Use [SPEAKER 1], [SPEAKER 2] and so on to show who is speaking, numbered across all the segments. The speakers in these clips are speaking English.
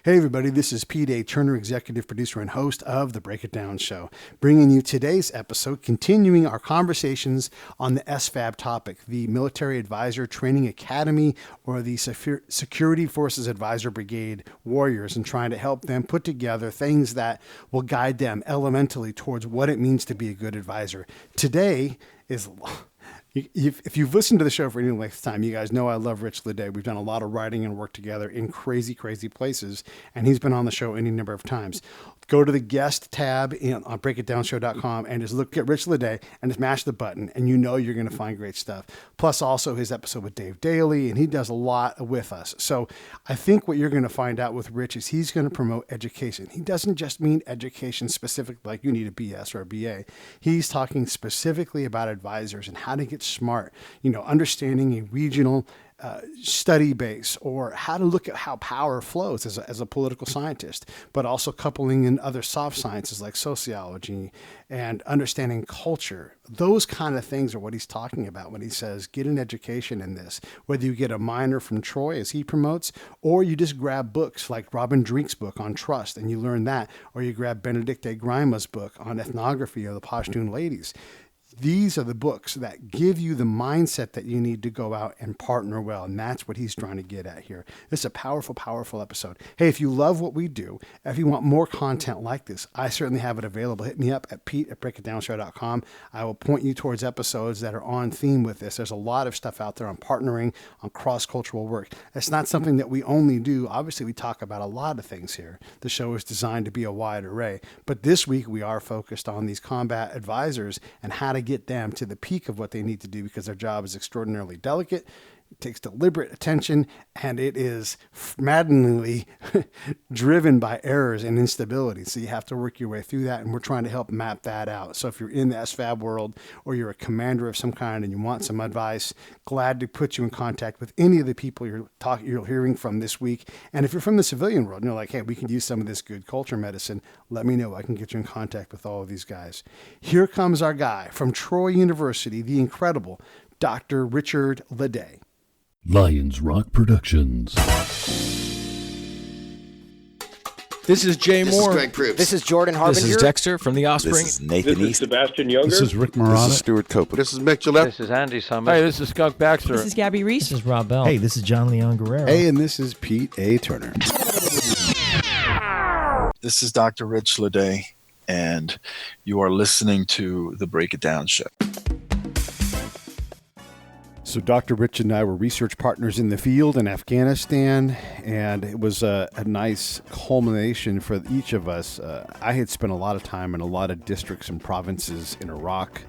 [SPEAKER 1] Hey everybody, this is Pete A. Turner, executive producer and host of The Break It Down Show, bringing you today's episode, continuing our conversations on the SFAB topic, the Military Advisor Training Academy, or the Security Forces Advisor Brigade warriors, and trying to help them put together things that will guide them elementally towards what it means to be a good advisor. Today is... If you've listened to the show for any length of time, you guys know I love Rich Ledet. We've done a lot of writing and work together in crazy, crazy places, and he's been on the show any number of times. Go to the guest tab on breakitdownshow.com and just look at Rich Ledet and just mash the button, and you know you're going to find great stuff. Plus also his episode with Dave Daly, and he does a lot with us. So I think what you're going to find out with Rich is he's going to promote education. He doesn't just mean education specific, like you need a BS or a BA. He's talking specifically about advisors and how to get smart, understanding a regional study base, or how to look at how power flows as a political scientist, but also coupling in other soft sciences like sociology and understanding culture. Those kind of things are what he's talking about when he says get an education in this, whether you get a minor from Troy as he promotes, or you just grab books like Robin Drink's book on trust and you learn that, or you grab Benedicte Grima's book on ethnography of the Pashtun ladies. These are the books that give you the mindset that you need to go out and partner well. And that's what he's trying to get at here. This is a powerful, powerful episode. Hey, if you love what we do, if you want more content like this, I certainly have it available. Hit me up at pete@breakitdownshow.com. I will point you towards episodes that are on theme with this. There's a lot of stuff out there on partnering, on cross-cultural work. It's not something that we only do. Obviously, we talk about a lot of things here. The show is designed to be a wide array. But this week, we are focused on these combat advisors and how to get them to the peak of what they need to do, because their job is extraordinarily delicate. It takes deliberate attention, and it is maddeningly driven by errors and instability. So you have to work your way through that, and we're trying to help map that out. So if you're in the SFAB world, or you're a commander of some kind and you want some advice, glad to put you in contact with any of the people you're hearing from this week. And if you're from the civilian world and you're like, hey, we can use some of this good culture medicine, let me know. I can get you in contact with all of these guys. Here comes our guy from Troy University, the incredible Dr. Richard Ledet.
[SPEAKER 2] Lions Rock Productions.
[SPEAKER 3] This is Jay
[SPEAKER 4] This
[SPEAKER 3] Moore.
[SPEAKER 4] is Greg Proops.
[SPEAKER 5] This is Jordan Harbinger.
[SPEAKER 3] This is Dexter from The Offspring.
[SPEAKER 4] This is Nathan
[SPEAKER 6] This is
[SPEAKER 4] East.
[SPEAKER 6] Sebastian Younger.
[SPEAKER 2] This is Rick Marotta.
[SPEAKER 7] This is Stuart Copeland.
[SPEAKER 8] This is Mick Gillette.
[SPEAKER 9] This is Andy Summers.
[SPEAKER 3] Hey, this is Skunk Baxter.
[SPEAKER 10] This is Gabby Reese.
[SPEAKER 11] This is Rob Bell.
[SPEAKER 12] Hey, this is John Leon Guerrero.
[SPEAKER 7] Hey, and this is Pete A. Turner.
[SPEAKER 8] This is Dr. Rich Ledet, and you are listening to The Break It Down Show.
[SPEAKER 1] So Dr. Rich and I were research partners in the field in Afghanistan, and it was a nice culmination for each of us. I had spent a lot of time in a lot of districts and provinces in Iraq,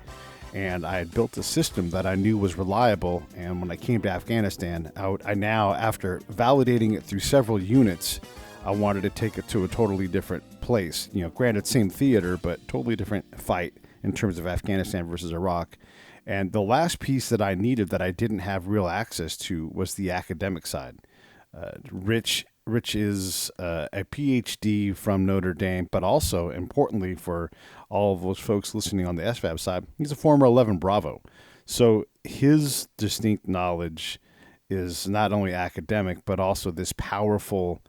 [SPEAKER 1] and I had built a system that I knew was reliable. And when I came to Afghanistan, I now, after validating it through several units, I wanted to take it to a totally different place. Granted, same theater, but totally different fight in terms of Afghanistan versus Iraq. And the last piece that I needed that I didn't have real access to was the academic side. Rich is a PhD from Notre Dame, but also, importantly for all of those folks listening on the SFAB side, he's a former 11 Bravo. So his distinct knowledge is not only academic, but also this powerful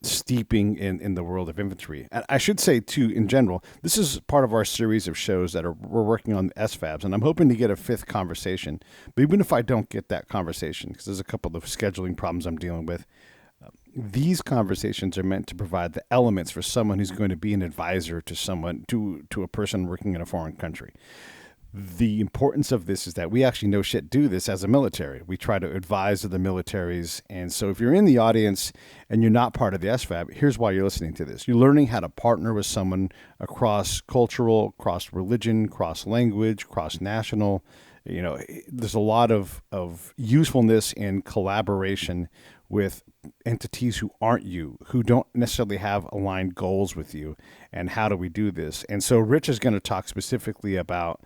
[SPEAKER 1] steeping in the world of infantry. And I should say, too, in general, this is part of our series of shows that we're working on SFABs, and I'm hoping to get a fifth conversation. But even if I don't get that conversation, because there's a couple of scheduling problems I'm dealing with, these conversations are meant to provide the elements for someone who's going to be an advisor to someone, to a person working in a foreign country. The importance of this is that we actually do this as a military. We try to advise the militaries. And so if you're in the audience and you're not part of the SFAB, here's why you're listening to this. You're learning how to partner with someone across cultural, cross religion, cross language, cross national. There's a lot of usefulness in collaboration with entities who aren't you, who don't necessarily have aligned goals with you. And how do we do this? And so Rich is going to talk specifically about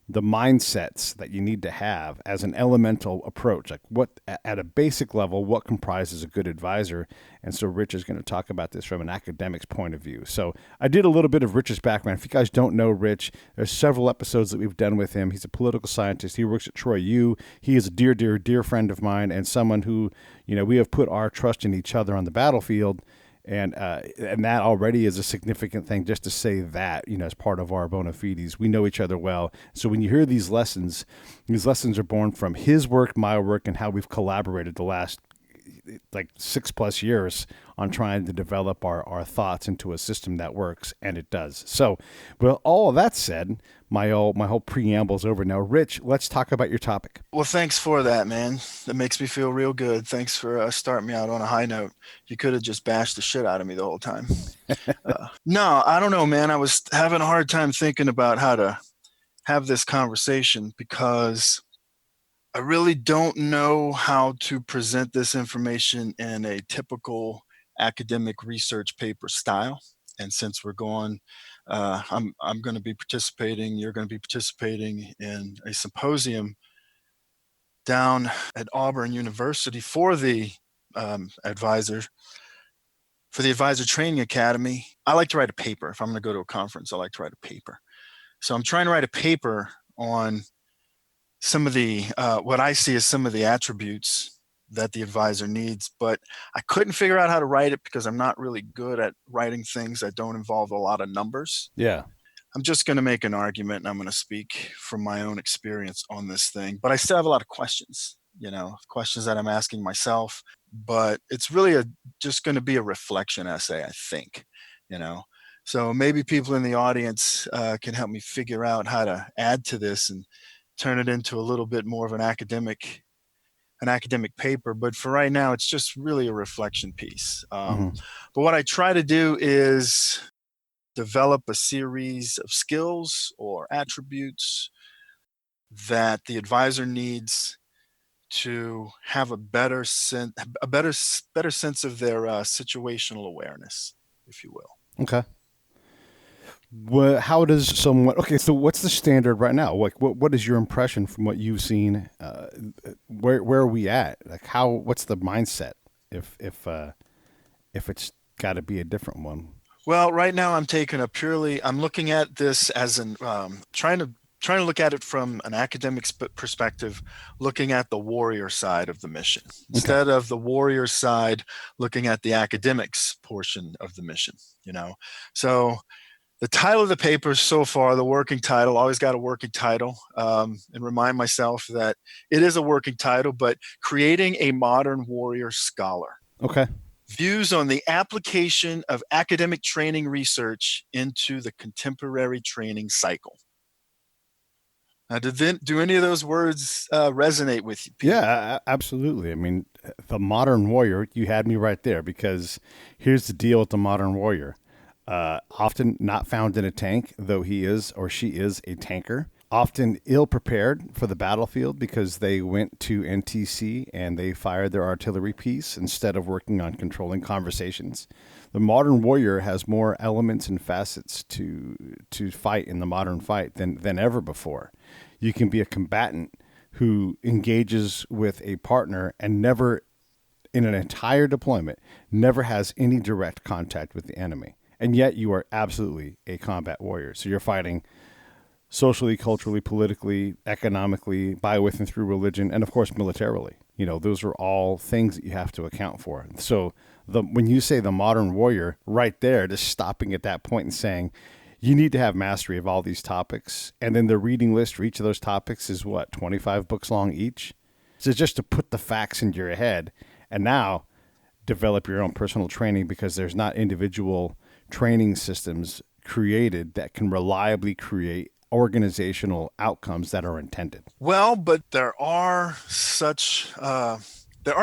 [SPEAKER 1] the mindsets that you need to have as an elemental approach, like what at a basic level, what comprises a good advisor. And so Rich is going to talk about this from an academic's point of view. So I did a little bit of Rich's background. If you guys don't know Rich, there's several episodes that we've done with him. He's a political scientist. He works at Troy U. He is a dear, dear, dear friend of mine, and someone who, we have put our trust in each other on the battlefield.
[SPEAKER 7] And that already is a significant thing, just to say that, as part of our bona fides. We know each other well. So when you hear these lessons are born from his work, my work, and how we've collaborated the last like 6+ years on trying to develop our thoughts into a system that works, and it does. So, well, all of that said, my whole preamble's over now. Rich, let's talk about your topic.
[SPEAKER 8] Well, thanks for that, man. That makes me feel real good. Thanks for starting me out on a high note. You could have just bashed the shit out of me the whole time. No, I don't know, man. I was having a hard time thinking about how to have this conversation because I really don't know how to present this information in a typical academic research paper style. And since we're going, I'm going to be participating, you're going to be participating in a symposium down at Auburn University for the advisor training academy. I like to write a paper. If I'm going to go to a conference, I like to write a paper. So I'm trying to write a paper on some of the what I see as some of the attributes that the advisor needs, but I couldn't figure out how to write it because I'm not really good at writing things that don't involve a lot of numbers.
[SPEAKER 7] Yeah.
[SPEAKER 8] I'm just going to make an argument, and I'm going to speak from my own experience on this thing, but I still have a lot of questions, questions that I'm asking myself, but it's really just going to be a reflection essay, I think, so maybe people in the audience can help me figure out how to add to this and turn it into a little bit more of an academic paper. But for right now, it's just really a reflection piece. But what I try to do is develop a series of skills or attributes that the advisor needs to have a better sense of their situational awareness, if you will.
[SPEAKER 7] Okay. Well, how does someone? Okay, so what's the standard right now? Like, what is your impression from what you've seen? Where are we at? Like, what's the mindset if it's got to be a different one?
[SPEAKER 8] Well, right now I'm looking at this as trying to look at it from an academic perspective, looking at the warrior side of the mission instead of the warrior side, looking at the academics portion of the mission. So. The title of the paper so far, the working title, always got a working title, and remind myself that it is a working title, but Creating a Modern Warrior Scholar.
[SPEAKER 7] Okay.
[SPEAKER 8] Views on the application of academic training research into the contemporary training cycle. Now, do any of those words resonate with you, Pete?
[SPEAKER 7] Yeah, absolutely. I mean, the modern warrior, you had me right there, because here's the deal with the modern warrior. Often not found in a tank, though he is or she is a tanker. Often ill-prepared for the battlefield because they went to NTC and they fired their artillery piece instead of working on controlling conversations. The modern warrior has more elements and facets to fight in the modern fight than ever before. You can be a combatant who engages with a partner and never, in an entire deployment, never has any direct contact with the enemy. And yet you are absolutely a combat warrior. So you're fighting socially, culturally, politically, economically, by, with, and through religion, and of course, militarily. Those are all things that you have to account for. So when you say the modern warrior, right there, just stopping at that point and saying, you need to have mastery of all these topics. And then the reading list for each of those topics is 25 books long each? So just to put the facts into your head, and now develop your own personal training, because there's not individual training systems created that can reliably create organizational outcomes that are intended.
[SPEAKER 8] Well, but there are some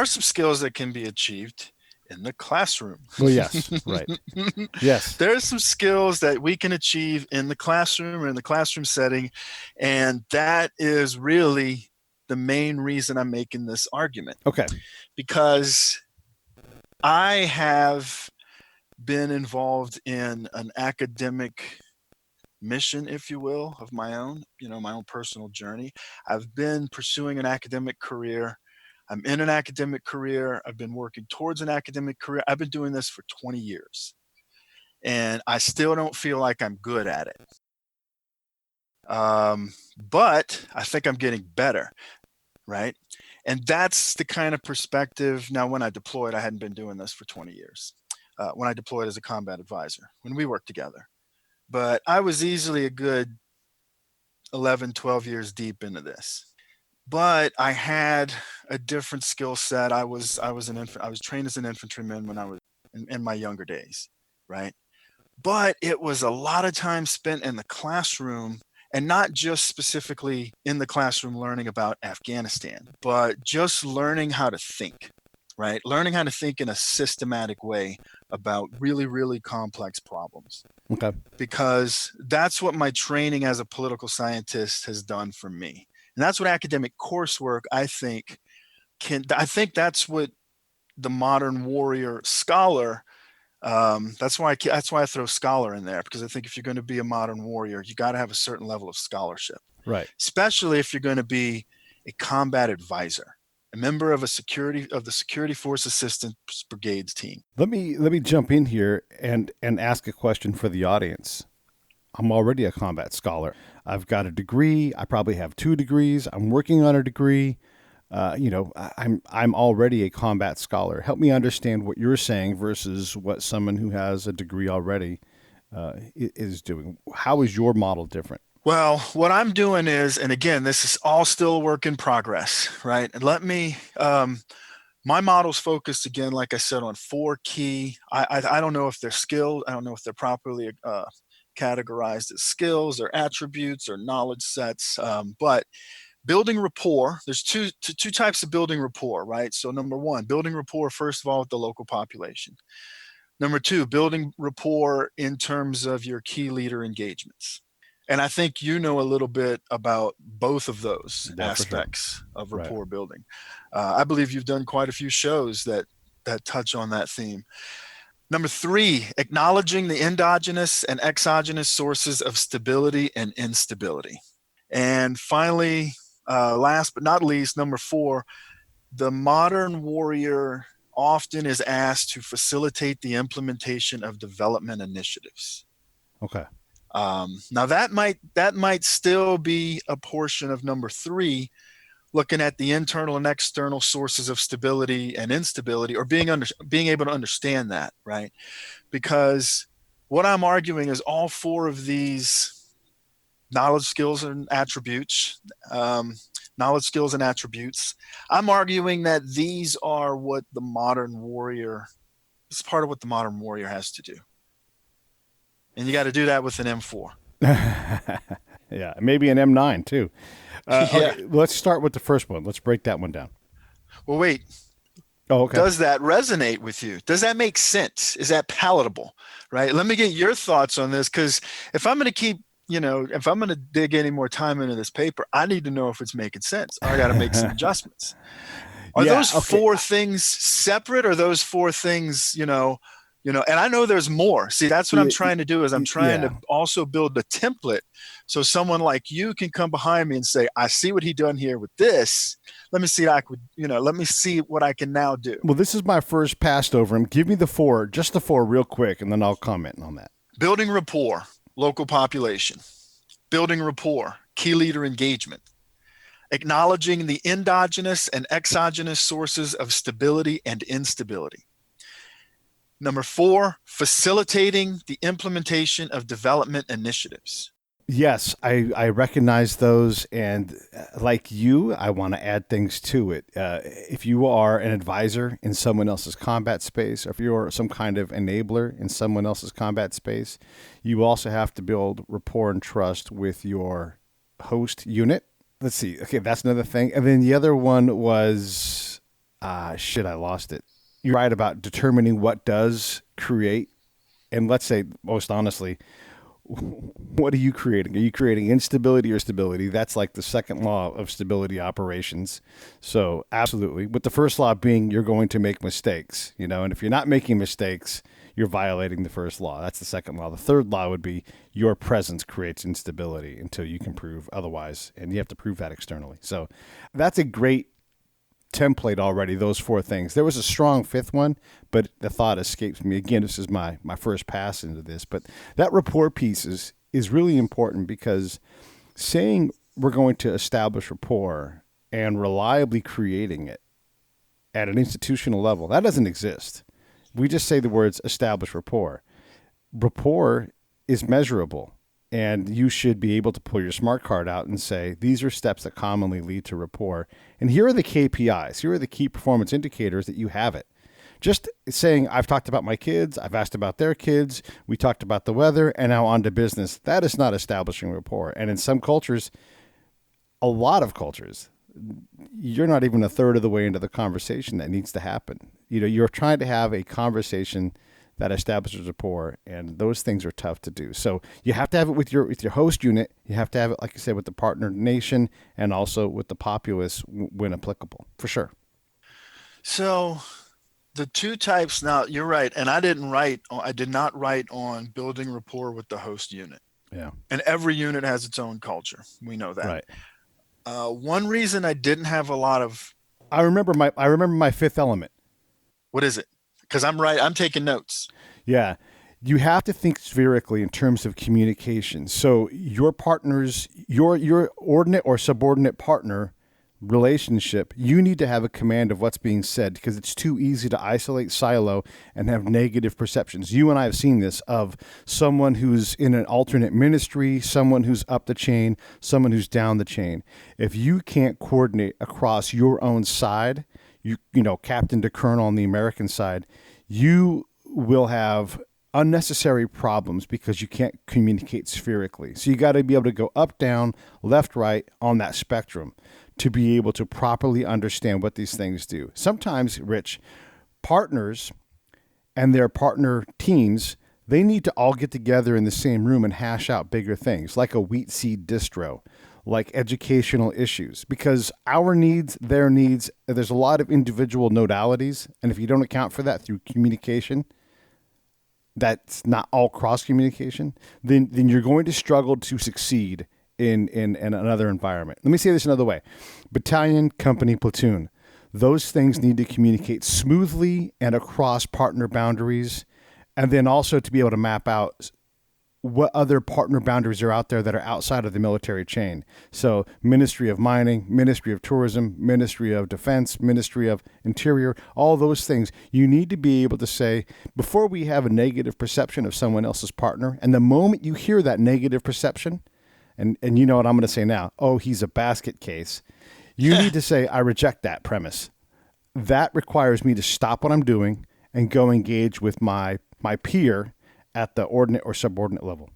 [SPEAKER 8] skills that can be achieved in the classroom.
[SPEAKER 7] Well, yes, right. Yes.
[SPEAKER 8] There's some skills that we can achieve in the classroom or in the classroom setting, and that is really the main reason I'm making this argument.
[SPEAKER 7] Okay.
[SPEAKER 8] Because I have been involved in an academic mission, if you will, of my own, my own personal journey. I've been pursuing an academic career. I'm in an academic career. I've been working towards an academic career. I've been doing this for 20 years, and I still don't feel like I'm good at it. But I think I'm getting better, right? And that's the kind of perspective. Now, when I deployed, I hadn't been doing this for 20 years. when I deployed as a combat advisor, when we worked together. But I was easily a good 11, 12 years deep into this. But I had a different skill set. I was trained as an infantryman when I was in my younger days, right? But it was a lot of time spent in the classroom, and not just specifically in the classroom learning about Afghanistan, but just learning how to think, right? Learning how to think in a systematic way about really, really complex problems.
[SPEAKER 7] Okay.
[SPEAKER 8] Because that's what my training as a political scientist has done for me. And that's what academic coursework, I think that's what the modern warrior scholar, that's why I throw scholar in there, because I think if you're going to be a modern warrior, you got to have a certain level of scholarship,
[SPEAKER 7] Right.
[SPEAKER 8] especially if you're going to be a combat advisor, a member of the Security Force Assistance Brigades team.
[SPEAKER 7] Let me jump in here and ask a question for the audience. I'm already a combat scholar. I've got a degree. I probably have 2 degrees. I'm working on a degree. I'm already a combat scholar. Help me understand what you're saying versus what someone who has a degree already is doing. How is your model different?
[SPEAKER 8] Well, what I'm doing is, and again, this is all still a work in progress, right? And my model's focused, again, like I said, on 4 key. I don't know if they're skilled. I don't know if they're properly categorized as skills or attributes or knowledge sets. But building rapport, there's two types of building rapport, right? So number 1, building rapport, first of all, with the local population. Number 2, building rapport in terms of your key leader engagements. And I think you know a little bit about both of those aspects of rapport building. I believe you've done quite a few shows that touch on that theme. Number 3, acknowledging the endogenous and exogenous sources of stability and instability. And finally, last but not least, number 4, the modern warrior often is asked to facilitate the implementation of development initiatives.
[SPEAKER 7] Okay.
[SPEAKER 8] Now that might still be a portion of number 3, looking at the internal and external sources of stability and instability, or being able to understand that, right? Because what I'm arguing is all 4 of these knowledge, skills, and attributes, I'm arguing that these are what the modern warrior, this is part of what the modern warrior has to do. And you got to do that with an M4.
[SPEAKER 7] Yeah, maybe an M9 too.
[SPEAKER 8] Yeah.
[SPEAKER 7] Okay, let's start with the first one. Let's break that one down.
[SPEAKER 8] Well, wait.
[SPEAKER 7] Oh, okay.
[SPEAKER 8] Does that resonate with you? Does that make sense? Is that palatable? Right? Let me get your thoughts on this, because if I'm going to dig any more time into this paper, I need to know if it's making sense. I got to make some adjustments. Are those 4 things separate, or those 4 things, and I know there's more. See, that's what I'm trying to do, is I'm trying to also build a template so someone like you can come behind me and say, I see what he done here with this. Let me see let me see what I can now do.
[SPEAKER 7] Well, this is my first pass over him. Give me just the 4 real quick, and then I'll comment on that.
[SPEAKER 8] Building rapport, local population. Building rapport, key leader engagement. Acknowledging the endogenous and exogenous sources of stability and instability. Number 4, facilitating the implementation of development initiatives.
[SPEAKER 7] Yes, I recognize those, and like you, I want to add things to it. If you are an advisor in someone else's combat space, or if you're some kind of enabler in someone else's combat space, you also have to build rapport and trust with your host unit. Let's see. Okay, that's another thing. And then the other one was, I lost it. You're right about determining what does create. And let's say, most honestly, what are you creating? Are you creating instability or stability? That's like the second law of stability operations. So absolutely. With the first law being you're going to make mistakes, and if you're not making mistakes, you're violating the first law. That's the second law. The third law would be your presence creates instability until you can prove otherwise. And you have to prove that externally. So that's a great template already, those 4 things. There was a strong 5th one, but the thought escapes me. Again, this is my first pass into this, but that rapport piece is really important, because saying we're going to establish rapport and reliably creating it at an institutional level, that doesn't exist. We just say the words establish rapport. Rapport is measurable, and you should be able to pull your smart card out and say, these are steps that commonly lead to rapport. And here are the KPIs. Here are the key performance indicators that you have it. Just saying, I've talked about my kids, I've asked about their kids, we talked about the weather, and now on to business. That is not establishing rapport. And in some cultures, a lot of cultures, you're not even a third of the way into the conversation that needs to happen. You're trying to have a conversation that establishes rapport, and those things are tough to do. So you have to have it with your host unit. You have to have it, like I said, with the partner nation, and also with the populace when applicable, for sure.
[SPEAKER 8] So the two types, now you're right, and I did not write on building rapport with the host unit.
[SPEAKER 7] Yeah.
[SPEAKER 8] And every unit has its own culture. We know that.
[SPEAKER 7] Right.
[SPEAKER 8] One reason I didn't have a lot of,
[SPEAKER 7] I remember my fifth element.
[SPEAKER 8] what is it? Because I'm taking notes.
[SPEAKER 7] Yeah. You have to think spherically in terms of communication. So your partners, your ordinate or subordinate partner relationship, you need to have a command of what's being said, because it's too easy to isolate, silo, and have negative perceptions. You and I have seen this of someone who's in an alternate ministry, someone who's up the chain, someone who's down the chain. If you can't coordinate across your own side, you know, captain to colonel on the American side, you will have unnecessary problems because you can't communicate spherically. So you got to be able to go up, down, left, right on that spectrum to be able to properly understand what these things do. Sometimes, Rich, partners and their partner teams, they need to all get together in the same room and hash out bigger things, like a wheat seed distro, like educational issues, because our needs, their needs, there's a lot of individual nodalities. And if you don't account for that through communication, that's not all cross communication, then you're going to struggle to succeed in another environment. Let me say this another way. Battalion, company, platoon, those things need to communicate smoothly and across partner boundaries, and then also to be able to map out what other partner boundaries are out there that are outside of the military chain. So Ministry of Mining, Ministry of Tourism, Ministry of Defense, Ministry of Interior, all those things. You need to be able to say, before we have a negative perception of someone else's partner, and the moment you hear that negative perception, and you know what I'm going to say now, oh, he's a basket case, you need to say, I reject that premise. That requires me to stop what I'm doing and go engage with my peer at the ordinate or subordinate level.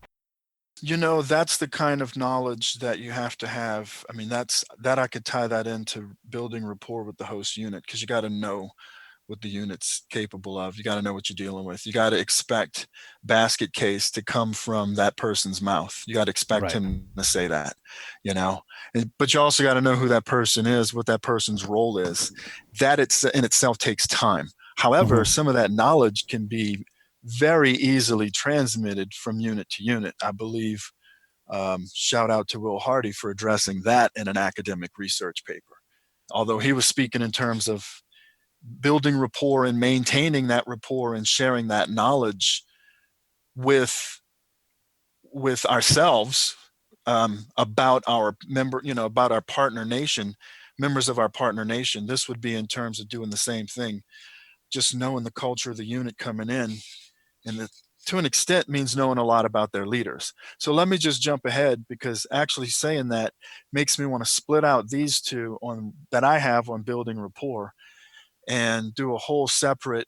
[SPEAKER 8] You know, that's the kind of knowledge that you have to have. I mean, that I could tie that into building rapport with the host unit, because you got to know what the unit's capable of. You got to know what you're dealing with. You got to expect basket case to come from that person's mouth. You got to expect him to say that, you know, but you also got to know who that person is, what that person's role is. That in itself takes time. However, some of that knowledge can be very easily transmitted from unit to unit. I believe, shout out to Will Hardy for addressing that in an academic research paper. Although he was speaking in terms of building rapport and maintaining that rapport and sharing that knowledge with ourselves, about our about our partner nation, members of our partner nation. This would be in terms of doing the same thing, just knowing the culture of the unit coming in. And to an extent means knowing a lot about their leaders. So let me just jump ahead, because actually saying that makes me want to split out these two that I have on building rapport and do a whole separate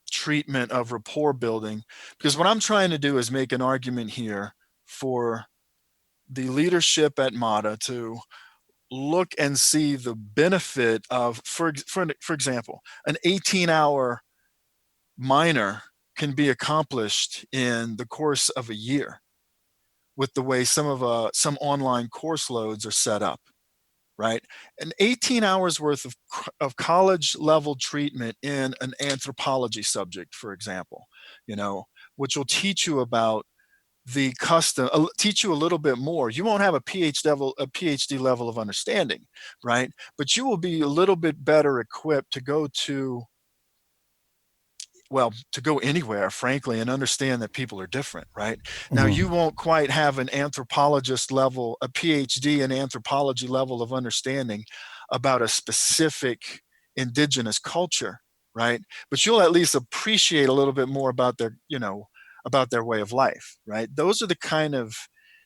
[SPEAKER 8] treatment of rapport building. Because what I'm trying to do is make an argument here for the leadership at MATA to look and see the benefit of, for example, an 18-hour minor can be accomplished in the course of a year with the way some online course loads are set up, right? And 18 hours worth of college level treatment in an anthropology subject, for example, you know, which will teach you about the custom, teach you a little bit more. You won't have a PhD level of understanding, right? But you will be a little bit better equipped to go anywhere, frankly, and understand that people are different, right? Now, you won't quite have an anthropologist level, a PhD in anthropology level of understanding about a specific indigenous culture, right? But you'll at least appreciate a little bit more about their, about their way of life, right? Those are the kind of,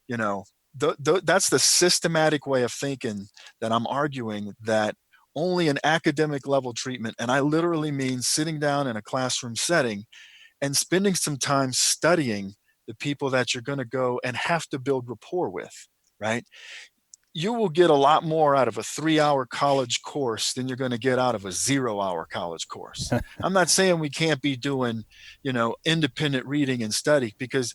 [SPEAKER 8] you know, that's the systematic way of thinking that I'm arguing that only an academic level treatment, and I literally mean sitting down in a classroom setting and spending some time studying the people that you're going to go and have to build rapport with, right? You will get a lot more out of a 3 hour college course than you're going to get out of a 0 hour college course. I'm not saying we can't be doing, independent reading and study, because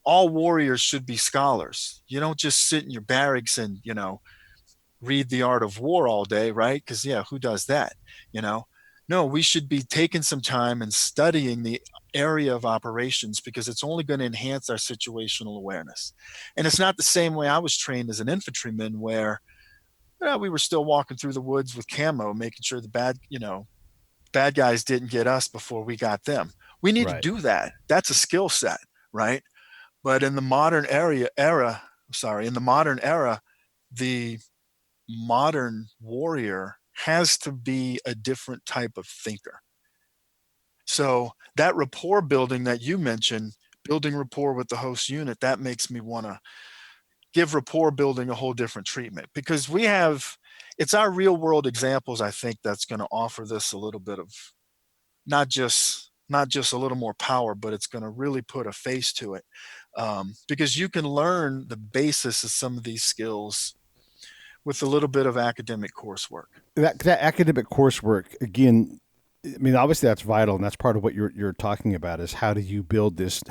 [SPEAKER 8] all warriors should be scholars. You don't just sit in your barracks and, read The Art of War all day, right? Because, yeah, who does that? You know, no, we should be taking some time and studying the area of operations, because it's only going to enhance our situational awareness. And it's not the same way I was trained as an infantryman, where we were still walking through the woods with camo, making sure the bad guys didn't get us before we got them. We need to
[SPEAKER 7] Right.
[SPEAKER 8] do that. That's a skill set, right? But in the in the modern era, the modern warrior has to be a different type of thinker. So that rapport building that you mentioned, building rapport with the host unit, that makes me want to give rapport building a whole different treatment, because it's our real world examples, I think, that's going to offer this a little bit of not just a little more power, but it's going to really put a face to it, because you can learn the basis of some of these skills with a little bit of academic coursework.
[SPEAKER 7] That academic coursework, again, I mean, obviously that's vital, and that's part of what you're talking about, is how do you build this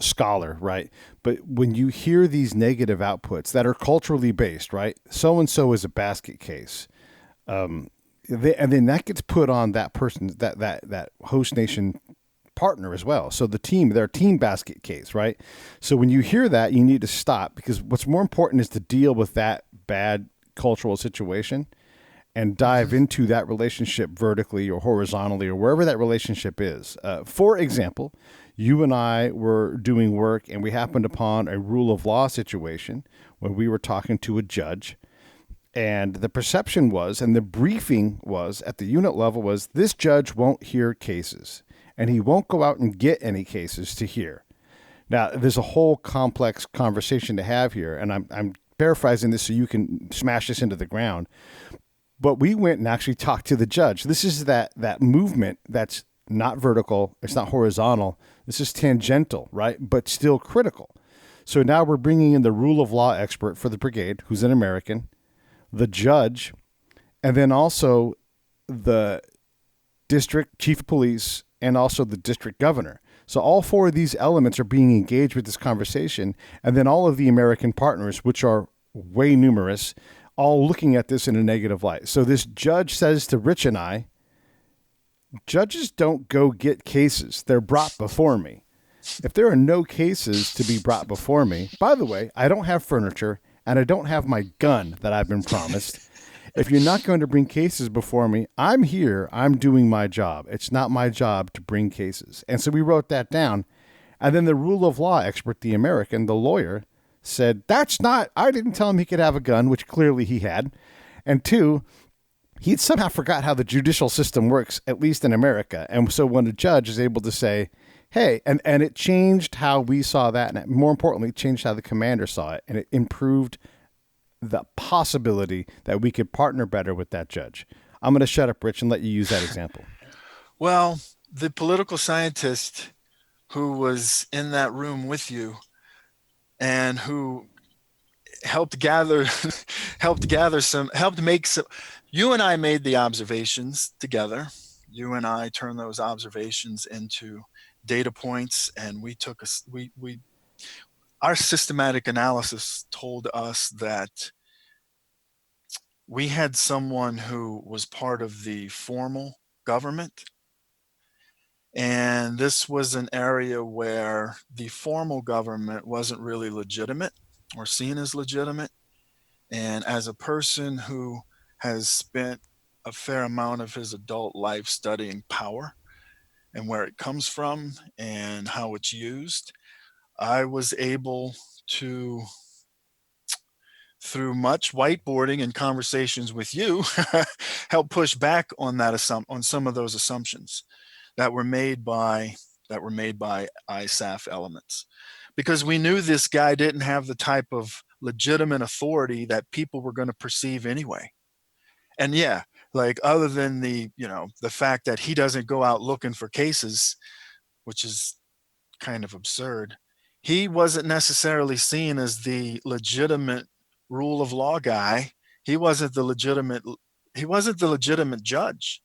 [SPEAKER 7] scholar, right? But when you hear these negative outputs that are culturally based, right? So and so is a basket case, and then that gets put on that person, that host nation partner as well. So their team basket case, right? So when you hear that, you need to stop, because what's more important is to deal with that bad cultural situation and dive into that relationship vertically or horizontally or wherever that relationship is. For example, you and I were doing work and we happened upon a rule of law situation where we were talking to a judge, and the perception was, and the briefing was at the unit level, was this judge won't hear cases and he won't go out and get any cases to hear. Now, there's a whole complex conversation to have here, and I'm paraphrasing this so you can smash this into the ground. But we went and actually talked to the judge. This is that movement that's not vertical. It's not horizontal. This is tangential, right? But still critical. So now we're bringing in the rule of law expert for the brigade, who's an American, the judge, and then also the district chief of police and also the district governor. So all four of these elements are being engaged with this conversation, and then all of the American partners, which are way numerous, all looking at this in a negative light. So this judge says to Rich and I, judges don't go get cases. They're brought before me. If there are no cases to be brought before me, by the way, I don't have furniture and I don't have my gun that I've been promised. If you're not going to bring cases before me, I'm here. I'm doing my job. It's not my job to bring cases. And so we wrote that down. And then the rule of law expert, the American, the lawyer, said, I didn't tell him he could have a gun, which clearly he had. And two, he'd somehow forgot how the judicial system works, at least in America. And so when a judge is able to say, hey, and it changed how we saw that, and it, more importantly, changed how the commander saw it, and it improved the possibility that we could partner better with that judge. I'm going to shut up, Rich, and let you use that example.
[SPEAKER 8] Well, the political scientist who was in that room with you and who helped make some, you and I made the observations together. You and I turned those observations into data points, and our systematic analysis told us that we had someone who was part of the formal government, and this was an area where the formal government wasn't really legitimate or seen as legitimate. And as a person who has spent a fair amount of his adult life studying power and where it comes from and how it's used, I was able to through much whiteboarding and conversations with you, help push back on on some of those assumptions that were made by SFAB Elements, because we knew this guy didn't have the type of legitimate authority that people were going to perceive anyway. And yeah, like, other than the fact that he doesn't go out looking for cases, which is kind of absurd, he wasn't necessarily seen as the legitimate rule of law guy. He wasn't the legitimate judge.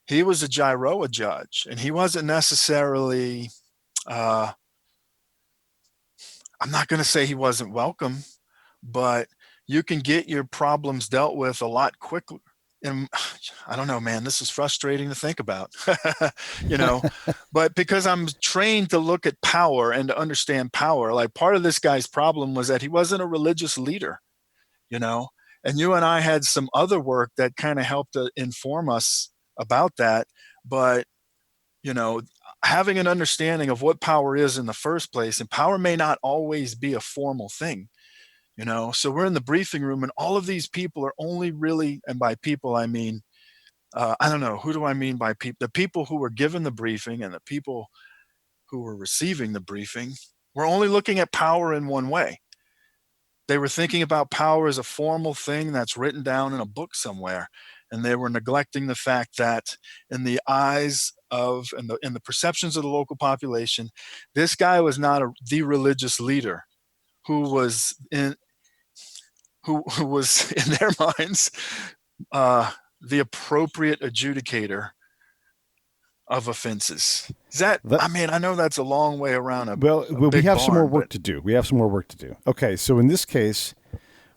[SPEAKER 8] He was a gyroa judge, and he wasn't necessarily I'm not going to say he wasn't welcome, but you can get your problems dealt with a lot quicker. And I don't know, man, this is frustrating to think about, but because I'm trained to look at power and to understand power, like, part of this guy's problem was that he wasn't a religious leader, and you and I had some other work that kind of helped to inform us about that. But, having an understanding of what power is in the first place, and power may not always be a formal thing. So we're in the briefing room, and all of these people are only really, and by people I mean, I don't know, who do I mean by people? The people who were given the briefing and the people who were receiving the briefing were only looking at power in one way. They were thinking about power as a formal thing that's written down in a book somewhere, and they were neglecting the fact that in the eyes of, and in the perceptions of the local population, this guy was not the religious leader who was in their minds the appropriate adjudicator of offenses. I mean, I know that's a long way around
[SPEAKER 7] we have some more work to do. Okay, so in this case,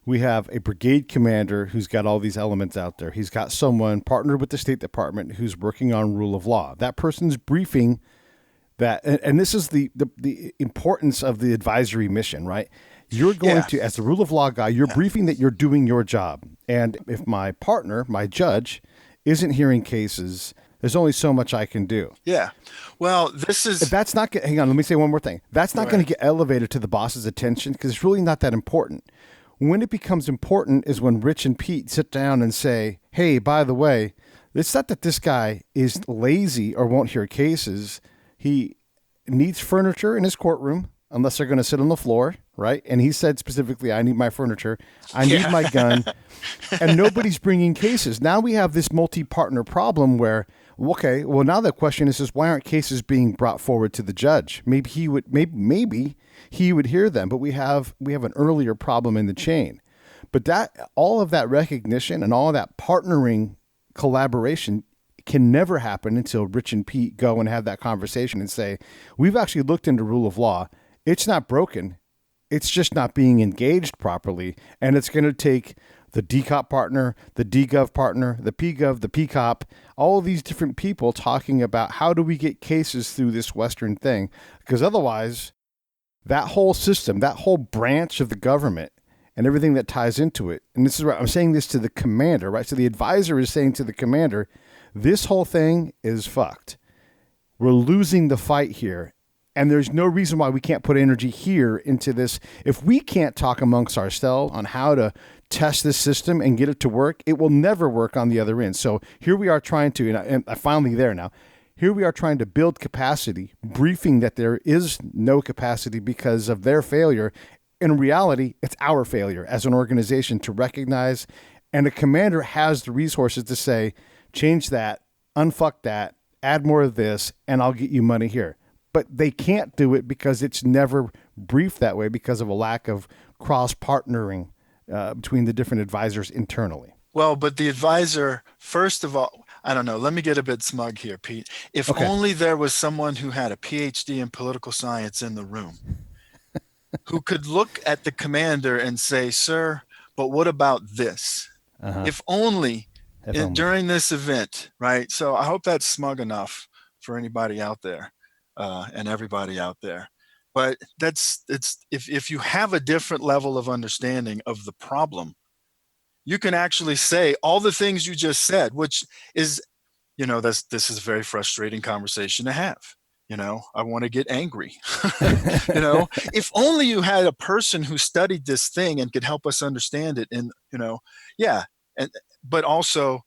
[SPEAKER 7] we have a brigade commander who's got all these elements out there. He's got someone partnered with the State Department who's working on rule of law. That person's briefing that, and this is the importance of the advisory mission, right? You're going to, as the rule of law guy, you're briefing that you're doing your job. And if my partner, my judge, isn't hearing cases, there's only so much I can do.
[SPEAKER 8] Yeah. Well,
[SPEAKER 7] that's not, hang on, let me say one more thing. That's not going to get elevated to the boss's attention because it's really not that important. When it becomes important is when Rich and Pete sit down and say, hey, by the way, it's not that this guy is lazy or won't hear cases. He needs furniture in his courtroom unless they're going to sit on the floor, right? And he said specifically, I need my furniture, I need my gun, and nobody's bringing cases. Now we have this multi-partner problem where, okay, well, now the question is why aren't cases being brought forward to the judge? Maybe he would hear them, but we have an earlier problem in the chain. But that all of that recognition and all of that partnering collaboration can never happen until Rich and Pete go and have that conversation and say, we've actually looked into rule of law. It's not broken. It's just not being engaged properly. And it's going to take the DCOP partner, the DGov partner, the PGov, the PCOP, all of these different people talking about how do we get cases through this Western thing? Because otherwise, that whole system, that whole branch of the government and everything that ties into it, and this is right, I'm saying this to the commander, right? So the advisor is saying to the commander, this whole thing is fucked. We're losing the fight here. And there's no reason why we can't put energy here into this. If we can't talk amongst ourselves on how to test this system and get it to work, it will never work on the other end. So here we are trying to, and I'm finally there now, here we are trying to build capacity, briefing that there is no capacity because of their failure. In reality, it's our failure as an organization to recognize, and a commander has the resources to say, change that, unfuck that, add more of this, and I'll get you money here. But they can't do it because it's never briefed that way because of a lack of cross-partnering between the different advisors internally.
[SPEAKER 8] Well, but the advisor, first of all, I don't know, let me get a bit smug here, Pete. If only there was someone who had a PhD in political science in the room who could look at the commander and say, sir, but what about this? If only during this event, right? So I hope that's smug enough for anybody out there. And everybody out there. But if you have a different level of understanding of the problem, you can actually say all the things you just said, which is, this is a very frustrating conversation to have. I want to get angry. If only you had a person who studied this thing and could help us understand it. And, yeah. But also,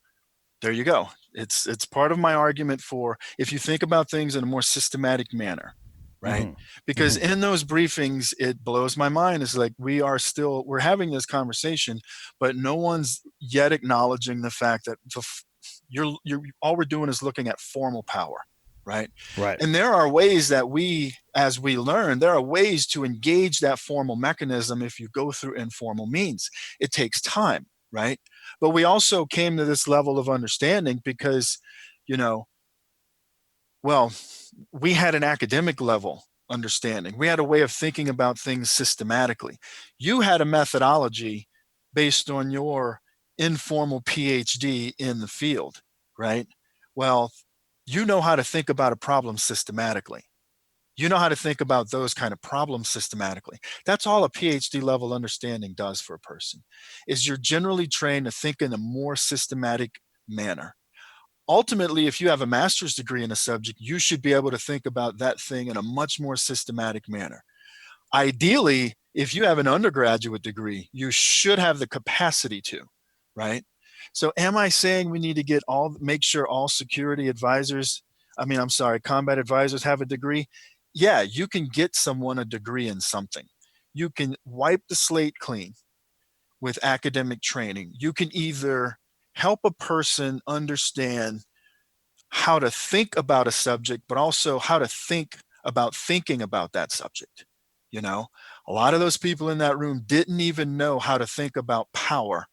[SPEAKER 8] there you go. It's part of my argument for if you think about things in a more systematic manner, right?
[SPEAKER 7] Mhm.
[SPEAKER 8] Because in those briefings, it blows my mind. It's like we're having this conversation, but no one's yet acknowledging the fact that you're all we're doing is looking at formal power, right?
[SPEAKER 7] Right.
[SPEAKER 8] And there are ways that as we learn, there are ways to engage that formal mechanism if you go through informal means. It takes time, right? But we also came to this level of understanding because, we had an academic level understanding. We had a way of thinking about things systematically. You had a methodology based on your informal PhD in the field, right? Well, you know how to think about a problem systematically. You know how to think about those kind of problems systematically. That's all a PhD level understanding does for a person, is you're generally trained to think in a more systematic manner. Ultimately, if you have a master's degree in a subject, you should be able to think about that thing in a much more systematic manner. Ideally, if you have an undergraduate degree, you should have the capacity to, right? So am I saying we need to make sure all combat advisors have a degree? Yeah, you can get someone a degree in something. You can wipe the slate clean with academic training. You can either help a person understand how to think about a subject, but also how to think about thinking about that subject. A lot of those people in that room didn't even know how to think about power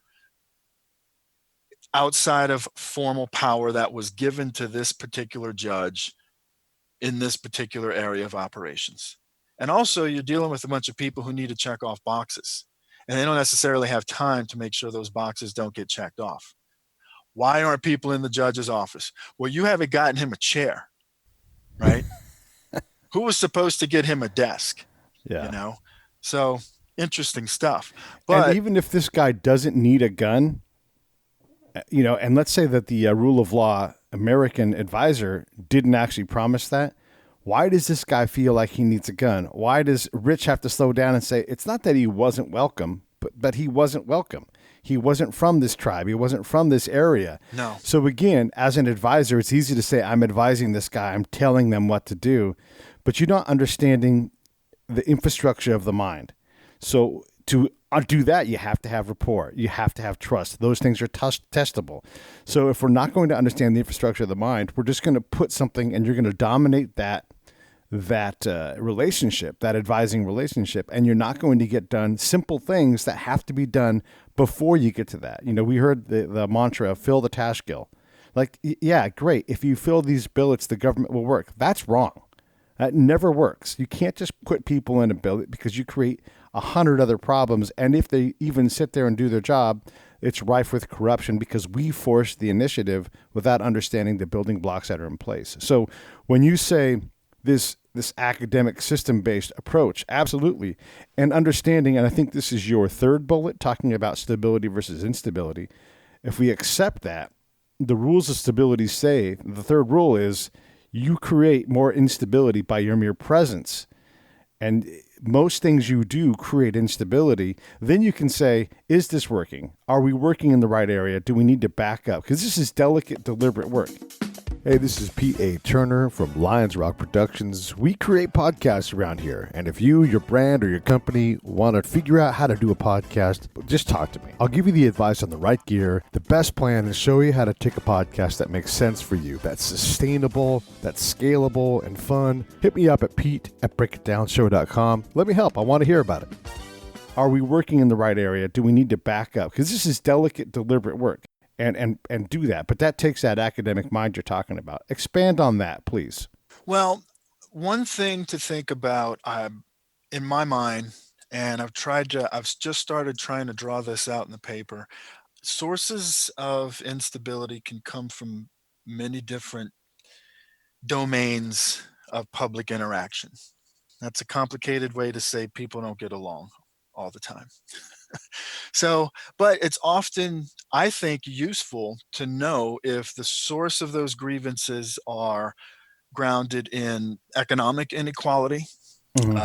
[SPEAKER 8] outside of formal power that was given to this particular judge in this particular area of operations. And also, you're dealing with a bunch of people who need to check off boxes, and they don't necessarily have time to make sure those boxes don't get checked off. Why aren't people in the judge's office? Well, you haven't gotten him a chair, right? Who was supposed to get him a desk?
[SPEAKER 7] Yeah.
[SPEAKER 8] So interesting stuff.
[SPEAKER 7] And
[SPEAKER 8] But
[SPEAKER 7] even if this guy doesn't need a gun, and let's say that the rule of law American advisor didn't actually promise that, why does this guy feel like he needs a gun? Why does Rich have to slow down and say, it's not that he wasn't welcome, but he wasn't welcome. He wasn't from this tribe. He wasn't from this area.
[SPEAKER 8] No.
[SPEAKER 7] So again, as an advisor, it's easy to say, I'm advising this guy. I'm telling them what to do, but you're not understanding the infrastructure of the mind. So to do that, you have to have rapport. You have to have trust. Those things are testable. So if we're not going to understand the infrastructure of the mind, we're just going to put something and you're going to dominate that relationship, that advising relationship, and you're not going to get done simple things that have to be done before you get to that. We heard the mantra of fill the task bill. Like, yeah, great. If you fill these billets, the government will work. That's wrong. That never works. You can't just put people in a billet because you create 100 other problems. And if they even sit there and do their job, it's rife with corruption because we force the initiative without understanding the building blocks that are in place. So when you say this academic system-based approach, absolutely. And understanding, and I think this is your third bullet, talking about stability versus instability. If we accept that, the rules of stability say, the third rule is, you create more instability by your mere presence. And most things you do create instability. Then you can say, is this working? Are we working in the right area? Do we need to back up? Because this is delicate, deliberate work.
[SPEAKER 2] Hey, this is Pete A. Turner from Lions Rock Productions. We create podcasts around here. And if you, your brand, or your company want to figure out how to do a podcast, just talk to me. I'll give you the advice on the right gear, the best plan, and show you how to take a podcast that makes sense for you, that's sustainable, that's scalable, and fun. Hit me up at pete@breakitdownshow.com. Let me help. I want to hear about it. Are we working in the right area? Do we need to back up? Because this is delicate, deliberate work. And do that. But that takes that academic mind you're talking about. Expand on that, please.
[SPEAKER 8] Well, one thing to think about in my mind, and I've just started trying to draw this out in the paper. Sources of instability can come from many different domains of public interaction. That's a complicated way to say people don't get along all the time. But it's often, I think, useful to know if the source of those grievances are grounded in economic inequality.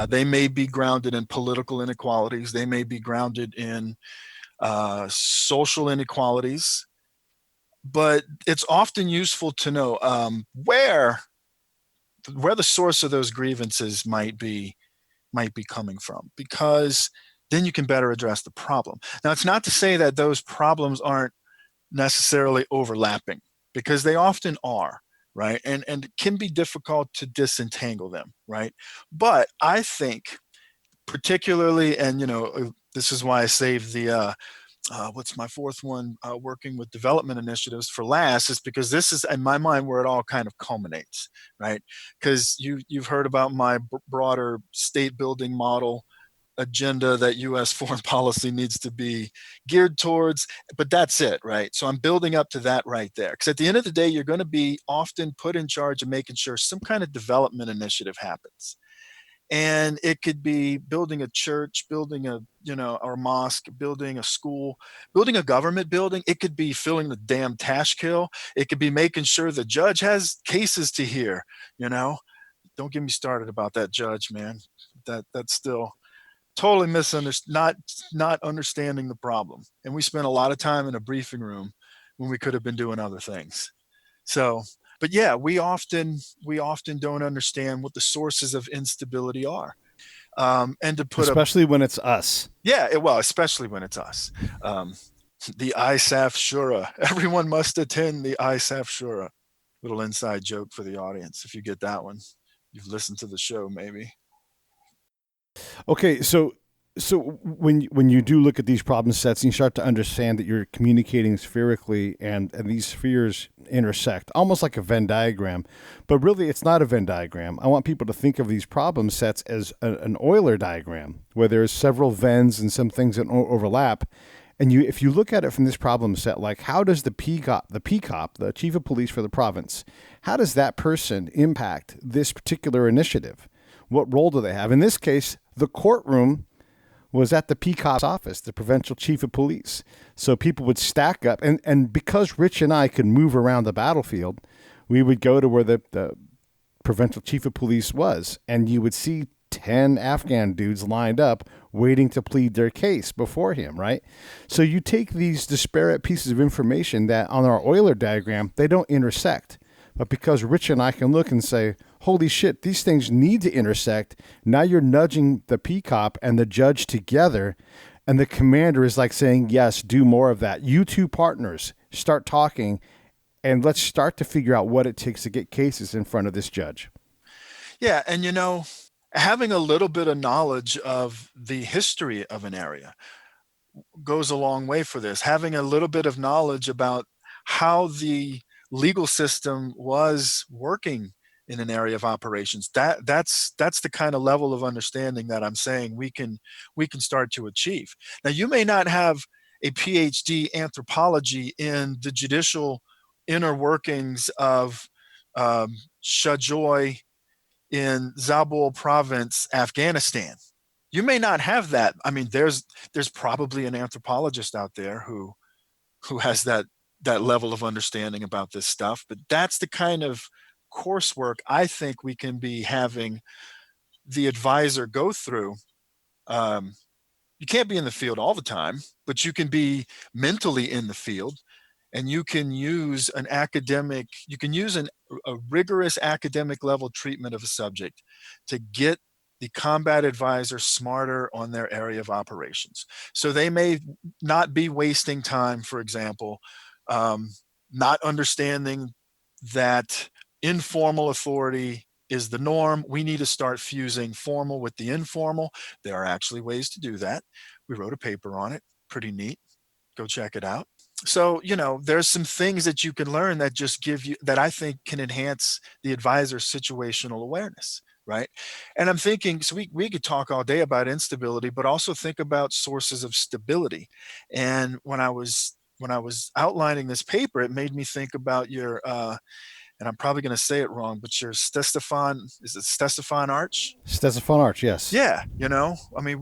[SPEAKER 8] They may be grounded in political inequalities. They may be grounded in social inequalities. But it's often useful to know where the source of those grievances might be coming from, because then you can better address the problem. Now, it's not to say that those problems aren't necessarily overlapping, because they often are, right? And it can be difficult to disentangle them, right? But I think particularly, and this is why I saved the what's my fourth one, working with development initiatives for last, is because this is in my mind where it all kind of culminates, right? Because you've heard about my broader state building model agenda that U.S. foreign policy needs to be geared towards, but that's it, right? So I'm building up to that right there, because at the end of the day, you're going to be often put in charge of making sure some kind of development initiative happens. And it could be building a church, building a or a mosque, building a school, building a government building. It could be filling the damn Tashkil. It could be making sure the judge has cases to hear. Don't get me started about that judge, man. That's still totally not understanding the problem. And we spent a lot of time in a briefing room when we could have been doing other things. So, but yeah, we often don't understand what the sources of instability are. And to put
[SPEAKER 7] especially when it's us.
[SPEAKER 8] Especially when it's us. The ISAF Shura. Everyone must attend the ISAF Shura. Little inside joke for the audience. If you get that one, you've listened to the show, maybe.
[SPEAKER 7] Okay, so when you do look at these problem sets and you start to understand that you're communicating spherically and these spheres intersect, almost like a Venn diagram, but really it's not a Venn diagram. I want people to think of these problem sets as an Euler diagram, where there's several Venns and some things that overlap. And if you look at it from this problem set, like how does the PCOP, the chief of police for the province, how does that person impact this particular initiative? What role do they have? In this case, the courtroom was at the PCOP's office, the provincial chief of police. So people would stack up. And because Rich and I could move around the battlefield, we would go to where the provincial chief of police was. And you would see 10 Afghan dudes lined up waiting to plead their case before him, right? So you take these disparate pieces of information that on our Euler diagram, they don't intersect. But because Rich and I can look and say, holy shit, these things need to intersect. Now you're nudging the PCOP and the judge together. And the commander is like saying, yes, do more of that. You two partners start talking and let's start to figure out what it takes to get cases in front of this judge.
[SPEAKER 8] Yeah. And, having a little bit of knowledge of the history of an area goes a long way for this. Having a little bit of knowledge about how the legal system was working in an area of operations, that's the kind of level of understanding that I'm saying we can start to achieve. Now, you may not have a PhD anthropology in the judicial inner workings of Shajoy in Zabul province, Afghanistan. You may not have that. I mean, there's probably an anthropologist out there who has that level of understanding about this stuff, but that's the kind of coursework I think we can be having the advisor go through. You can't be in the field all the time, but you can be mentally in the field, and you can use a rigorous academic level treatment of a subject to get the combat advisor smarter on their area of operations. So they may not be wasting time, for example, not understanding that informal authority is the norm. We need to start fusing formal with the informal. There are actually ways to do that. We wrote a paper on it. Pretty neat. Go check it out. So, there's some things that you can learn that just that I think can enhance the advisor's situational awareness, right? And I'm thinking, so we could talk all day about instability, but also think about sources of stability. And when I was outlining this paper, it made me think about your, and I'm probably going to say it wrong, but your Stefan Arch?
[SPEAKER 7] Stefan Arch, yes.
[SPEAKER 8] Yeah. I mean,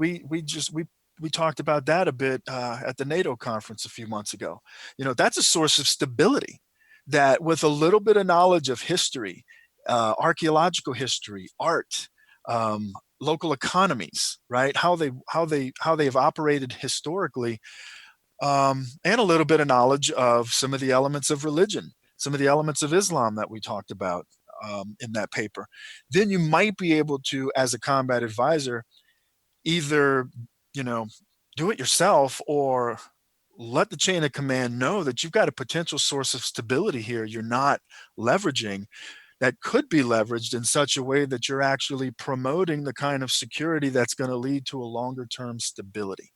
[SPEAKER 8] we talked about that a bit at the NATO conference a few months ago. That's a source of stability that with a little bit of knowledge of history archaeological history, art, local economies, right? How they've operated historically, and a little bit of knowledge of some of the elements of religion, some of the elements of Islam that we talked about in that paper. Then you might be able to, as a combat advisor, either, do it yourself or let the chain of command know that you've got a potential source of stability here you're not leveraging, that could be leveraged in such a way that you're actually promoting the kind of security that's going to lead to a longer term stability.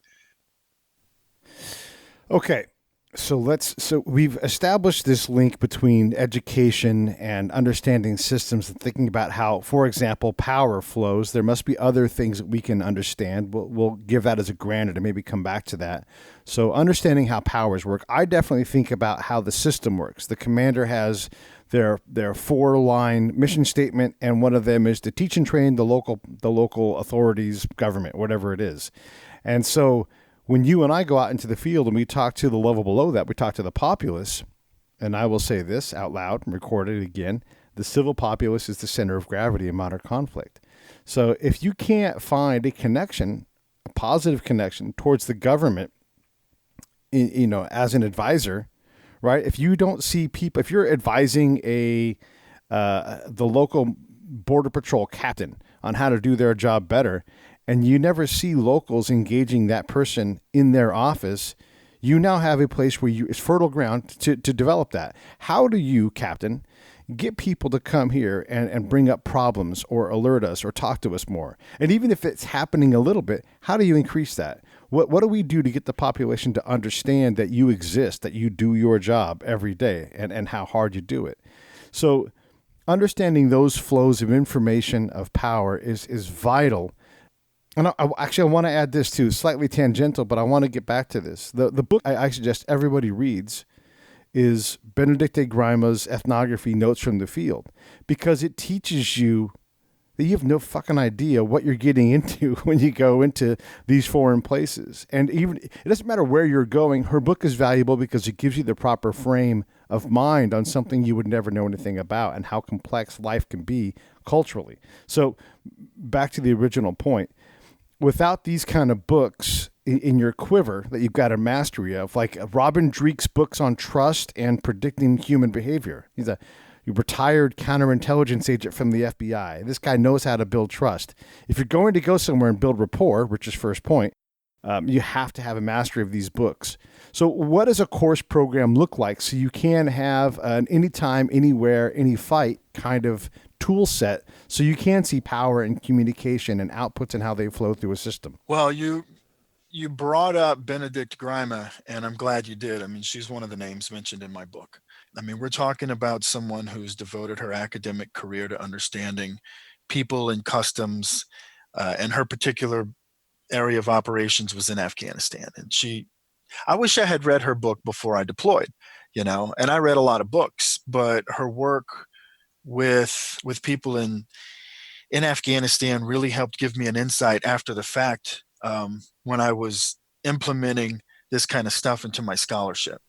[SPEAKER 7] Okay. So we've established this link between education and understanding systems and thinking about how, for example, power flows. There must be other things that we can understand. We'll give that as a granted and maybe come back to that. So understanding how powers work, I definitely think about how the system works. The commander has their 4-line mission statement, and one of them is to teach and train the local authorities, government, whatever it is. And so when you and I go out into the field and we talk to the level below that, we talk to the populace, and I will say this out loud and record it again, the civil populace is the center of gravity in modern conflict. So if you can't find a connection, a positive connection towards the government, as an advisor, right? If you don't see people, if you're advising the local border patrol captain on how to do their job better, and you never see locals engaging that person in their office, you now have a place where it's fertile ground to develop that. How do you, Captain, get people to come here and bring up problems or alert us or talk to us more? And even if it's happening a little bit, how do you increase that? What do we do to get the population to understand that you exist, that you do your job every day, and how hard you do it? So understanding those flows of information, of power is vital. And I want to add this too, slightly tangential, but I want to get back to this. The book I suggest everybody reads is Benedict Grima's Ethnography Notes from the Field, because it teaches you that you have no fucking idea what you're getting into when you go into these foreign places. And even it doesn't matter where you're going. Her book is valuable because it gives you the proper frame of mind on something you would never know anything about and how complex life can be culturally. So back to the original point. Without these kind of books in your quiver that you've got a mastery of, like Robin Dreeke's books on trust and predicting human behavior. He's a retired counterintelligence agent from the FBI. This guy knows how to build trust. If you're going to go somewhere and build rapport, Rich's first point, you have to have a mastery of these books. So what does a course program look like so you can have an anytime, anywhere, any fight kind of tool set so you can see power and communication and outputs and how they flow through a system?
[SPEAKER 8] Well, you brought up Benedict Grima, and I'm glad you did. I mean, she's one of the names mentioned in my book. I mean, we're talking about someone who's devoted her academic career to understanding people and customs, and her particular area of operations was in Afghanistan. And I wish I had read her book before I deployed, and I read a lot of books, but her work with people in Afghanistan really helped give me an insight after the fact, when I was implementing this kind of stuff into my scholarship.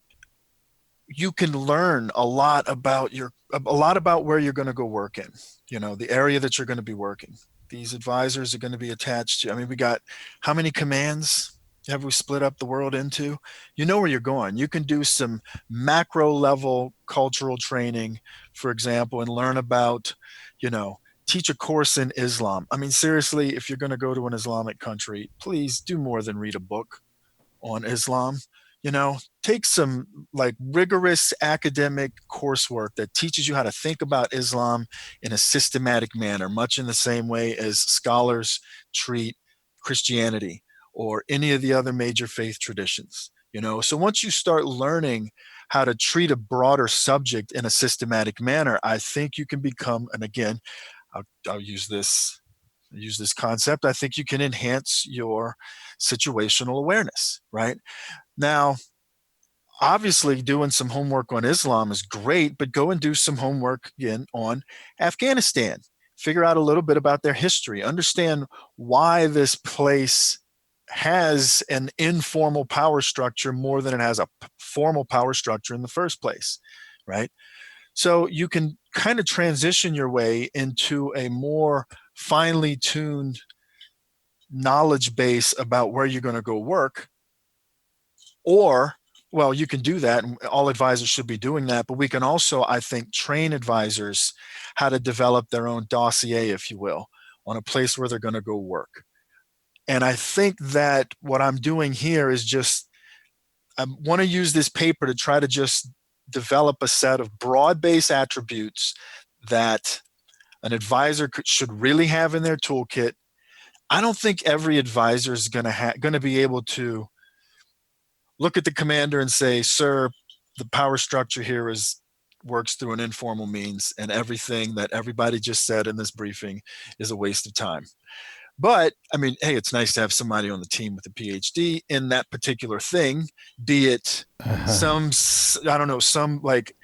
[SPEAKER 8] You can learn a lot about where you're going to go work in, the area that you're going to be working. These advisors are going to be attached to, we got, how many commands have we split up the world into? You know where you're going. You can do some macro level cultural training, for example, and learn about, teach a course in Islam. Seriously, if you're going to go to an Islamic country, please do more than read a book on Islam. Take some rigorous academic coursework that teaches you how to think about Islam in a systematic manner, much in the same way as scholars treat Christianity or any of the other major faith traditions. So once you start learning how to treat a broader subject in a systematic manner, I think you can become, and again, I'll use this concept, I think you can enhance your situational awareness, right? Now, obviously doing some homework on Islam is great, but go and do some homework again on Afghanistan. Figure out a little bit about their history. Understand why this place has an informal power structure more than it has a formal power structure in the first place, right? So you can kind of transition your way into a more finely tuned knowledge base about where you're going to go work. Or, well, you can do that, and all advisors should be doing that. But we can also, I think, train advisors how to develop their own dossier, if you will, on a place where they're going to go work. And I think that what I'm doing here is just, I want to use this paper to try to just develop a set of broad-based attributes that an advisor should really have in their toolkit. I don't think every advisor is going to be able to look at the commander and say, "Sir, the power structure here works through an informal means, and everything that everybody just said in this briefing is a waste of time." But I mean, hey, it's nice to have somebody on the team with a PhD in that particular thing, be it some, I don't know, some like,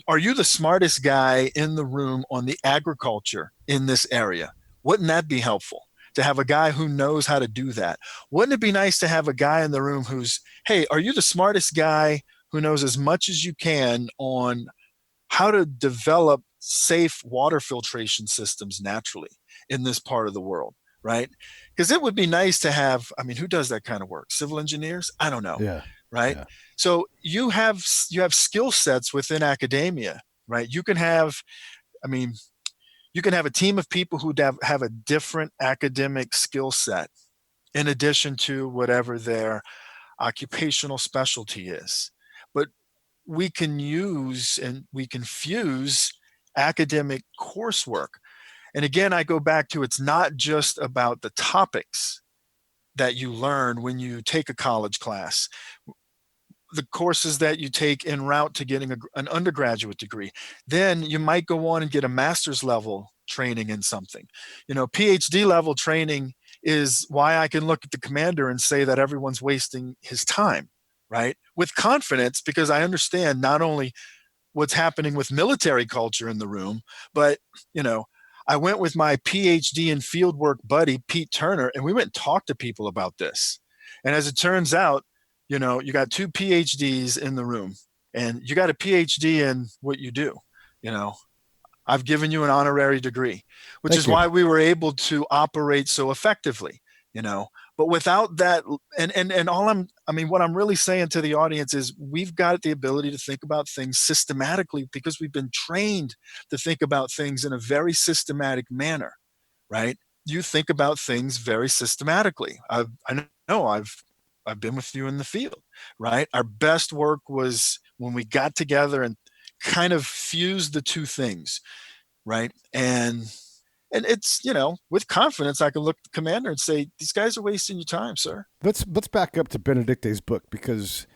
[SPEAKER 8] are you the smartest guy in the room on the agriculture in this area? Wouldn't that be helpful to have a guy who knows how to do that? Wouldn't it be nice to have a guy in the room who's, hey, are you the smartest guy who knows as much as you can on how to develop safe water filtration systems naturally in this part of the world? Right? Because it would be nice to have, I mean, who does that kind of work? Civil engineers? I don't know.
[SPEAKER 7] Yeah.
[SPEAKER 8] Right?
[SPEAKER 7] Yeah.
[SPEAKER 8] So you have skill sets within academia, right? You can have, I mean, you can have a team of people who have a different academic skill set in addition to whatever their occupational specialty is. But we can use and we can fuse academic coursework. And again, I go back to, it's not just about the topics that you learn when you take a college class, the courses that you take en route to getting an undergraduate degree. Then you might go on and get a master's level training in something. You know, PhD level training is why I can look at the commander and say that everyone's wasting his time, right? With confidence, because I understand not only what's happening with military culture in the room, but, you know, I went with my PhD in fieldwork buddy, Pete Turner, and we went and talked to people about this. And as it turns out, you know, you got 2 PhDs in the room and you got a PhD in what you do. You know, I've given you an honorary degree, which is why we were able to operate so effectively, you know. But without that, and what I'm really saying to the audience is we've got the ability to think about things systematically because we've been trained to think about things in a very systematic manner, right? You think about things very systematically. I know I've been with you in the field, right? Our best work was when we got together and kind of fused the two things, right? And it's, you know, with confidence, I can look at the commander and say, these guys are wasting your time, sir.
[SPEAKER 2] Let's back up to Benedicte's book, because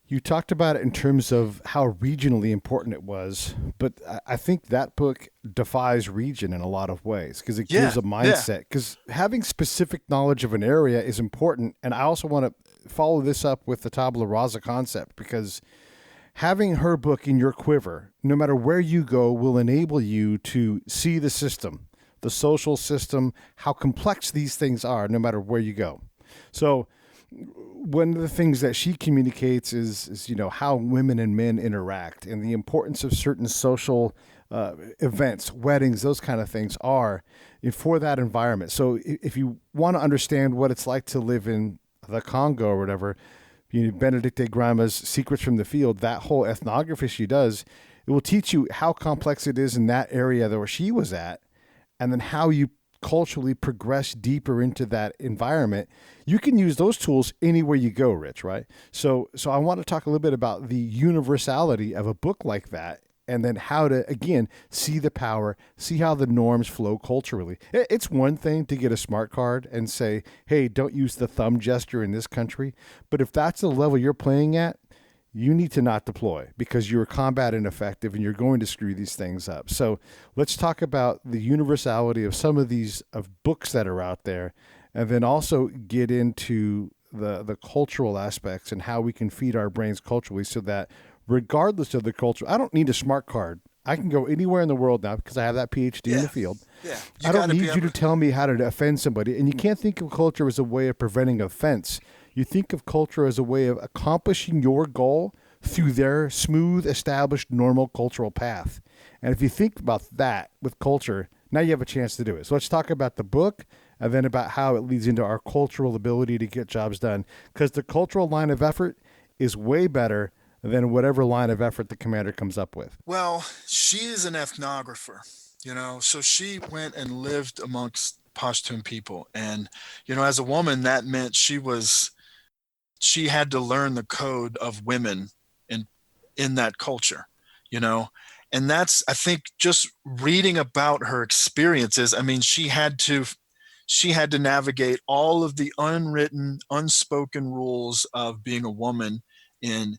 [SPEAKER 2] you talked about it in terms of how regionally important it was, but I think that book defies region in a lot of ways because it gives a mindset. Because having specific knowledge of an area is important, and I also want to follow this up with the Tabula Raza concept, because having her book in your quiver, no matter where you go, will enable you to see the system, the social system, how complex these things are, no matter where you go. So one of the things that she communicates is, you know, how women and men interact and the importance of certain social events, weddings, those kind of things are for that environment. So if you want to understand what it's like to live in the Congo or whatever, you know, Benedicte Grama's Secrets from the Field, that whole ethnography she does, it will teach you how complex it is in that area where she was at, and then how you culturally progress deeper into that environment. You can use those tools anywhere you go, Rich, right? So I want to talk a little bit about the universality of a book like that, and then how to, again, see the power, see how the norms flow culturally. It's one thing to get a smart card and say, hey, don't use the thumb gesture in this country. But if that's the level you're playing at, you need to not deploy because you're combat ineffective and you're going to screw these things up. So let's talk about the universality of some of these of books that are out there, and then also get into the cultural aspects and how we can feed our brains culturally so that regardless of the culture, I don't need a smart card. I can go anywhere in the world now because I have that PhD in the field.
[SPEAKER 8] Yeah.
[SPEAKER 2] I don't need you to tell me how to offend somebody. And you can't think of culture as a way of preventing offense. You think of culture as a way of accomplishing your goal through their smooth, established, normal cultural path. And if you think about that with culture, now you have a chance to do it. So let's talk about the book and then about how it leads into our cultural ability to get jobs done. Because the cultural line of effort is way better than whatever line of effort the commander comes up with.
[SPEAKER 8] Well, she is an ethnographer, so she went and lived amongst Pashtun people. And, as a woman, that meant she had to learn the code of women in that culture, you know. And that's, I think, just reading about her experiences. I mean, she had to navigate all of the unwritten, unspoken rules of being a woman in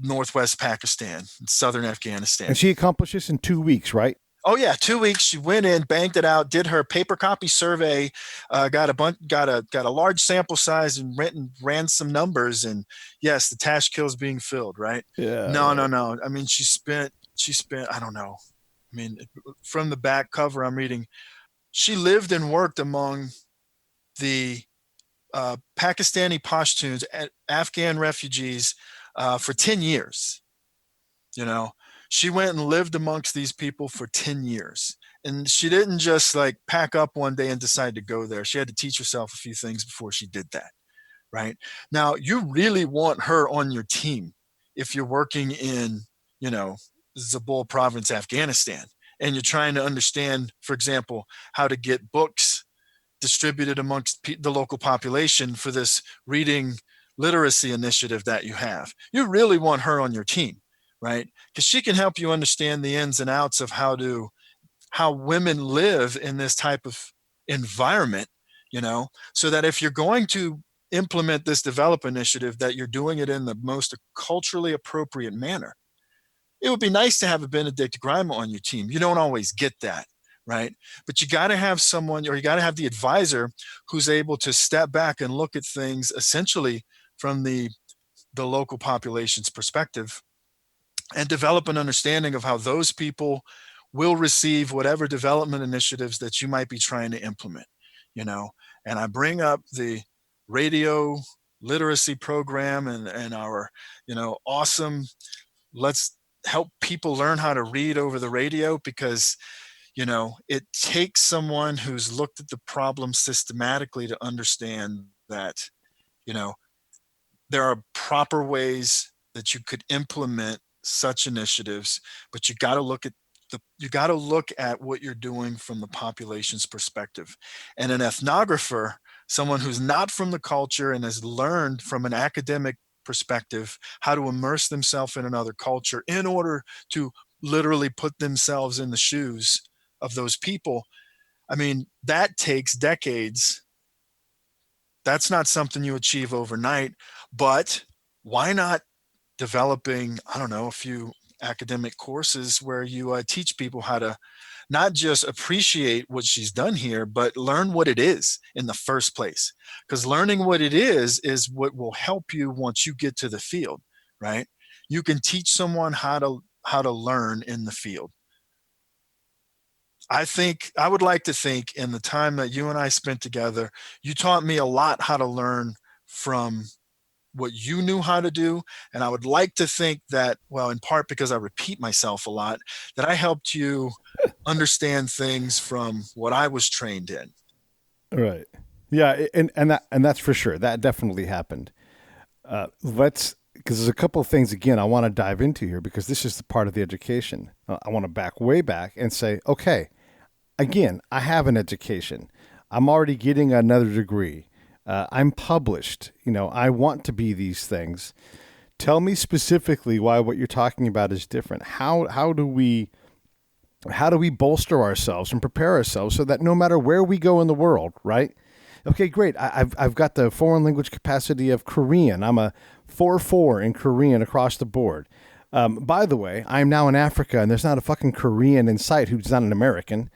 [SPEAKER 8] Northwest Pakistan, southern Afghanistan.
[SPEAKER 2] And she accomplished this in 2 weeks, right?
[SPEAKER 8] Oh yeah, 2 weeks. She went in, banked it out, did her paper copy survey, got a large sample size, and ran some numbers. And yes, the Tashkil is being filled, right?
[SPEAKER 2] Yeah.
[SPEAKER 8] No. I mean, she spent. I don't know. I mean, from the back cover, I'm reading. She lived and worked among the Pakistani Pashtuns, Afghan refugees, for 10 years. She went and lived amongst these people for 10 years. And she didn't just like pack up one day and decide to go there. She had to teach herself a few things before she did that. Right now, you really want her on your team if you're working in, Zabul province, Afghanistan, and you're trying to understand, for example, how to get books distributed amongst the local population for this reading literacy initiative that you have. You really want her on your team, right? Because she can help you understand the ins and outs of how women live in this type of environment, so that if you're going to implement this develop initiative, that you're doing it in the most culturally appropriate manner. It would be nice to have a Benedict Grima on your team. You don't always get that, right? But you got to have someone, or you got to have the advisor who's able to step back and look at things essentially from the local population's perspective and develop an understanding of how those people will receive whatever development initiatives that you might be trying to implement, And I bring up the radio literacy program and our, awesome, let's help people learn how to read over the radio, because it takes someone who's looked at the problem systematically to understand that there are proper ways that you could implement such initiatives, but you got to look at what you're doing from the population's perspective. And an ethnographer, someone who's not from the culture and has learned from an academic perspective how to immerse themselves in another culture in order to literally put themselves in the shoes of those people. I mean, that takes decades. That's not something you achieve overnight, but why not developing, I don't know, a few academic courses where you teach people how to not just appreciate what she's done here, but learn what it is in the first place. Because learning what it is what will help you once you get to the field, right? You can teach someone how to learn in the field. I would like to think in the time that you and I spent together, you taught me a lot how to learn from what you knew how to do. And I would like to think that, well, in part because I repeat myself a lot, that I helped you understand things from what I was trained in.
[SPEAKER 2] Right. Yeah, and that's for sure. That definitely happened. Because there's a couple of things, again, I want to dive into here, because this is the part of the education. I want to back way back and say, okay, again, I have an education. I'm already getting another degree. I'm published. I want to be these things. Tell me specifically why what you're talking about is different. How do we bolster ourselves and prepare ourselves so that no matter where we go in the world, right? Okay, great. I've got the foreign language capacity of Korean. I'm a 4.4 in Korean across the board. By the way, I'm now in Africa, and there's not a fucking Korean in sight who's not an American.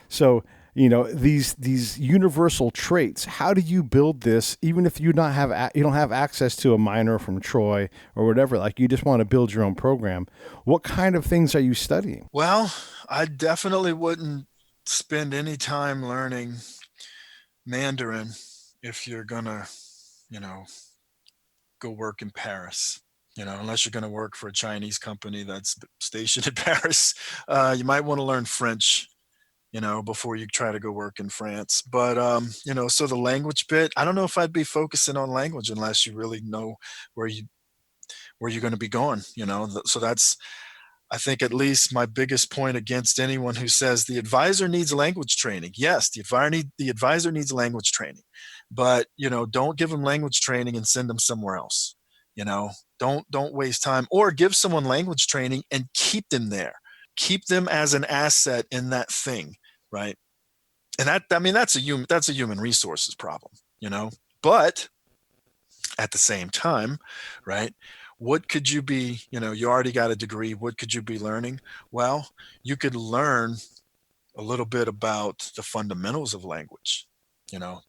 [SPEAKER 2] So, these universal traits. How do you build this, even if you don't have access to a minor from Troy or whatever? Like, you just want to build your own program. What kind of things are you studying?
[SPEAKER 8] Well, I definitely wouldn't spend any time learning Mandarin if you're gonna, go work in Paris. unless you're going to work for a Chinese company that's stationed in Paris. You might want to learn French, before you try to go work in France. But, so the language bit, I don't know if I'd be focusing on language unless you really know where you're going to be going, So that's, I think, at least my biggest point against anyone who says the advisor needs language training. Yes, the advisor needs language training, but don't give them language training and send them somewhere else. Don't waste time, or give someone language training and keep them there. Keep them as an asset in that thing, right? And that's a human resources problem, But at the same time, right? What could you be, you already got a degree. What could you be learning? Well, you could learn a little bit about the fundamentals of language.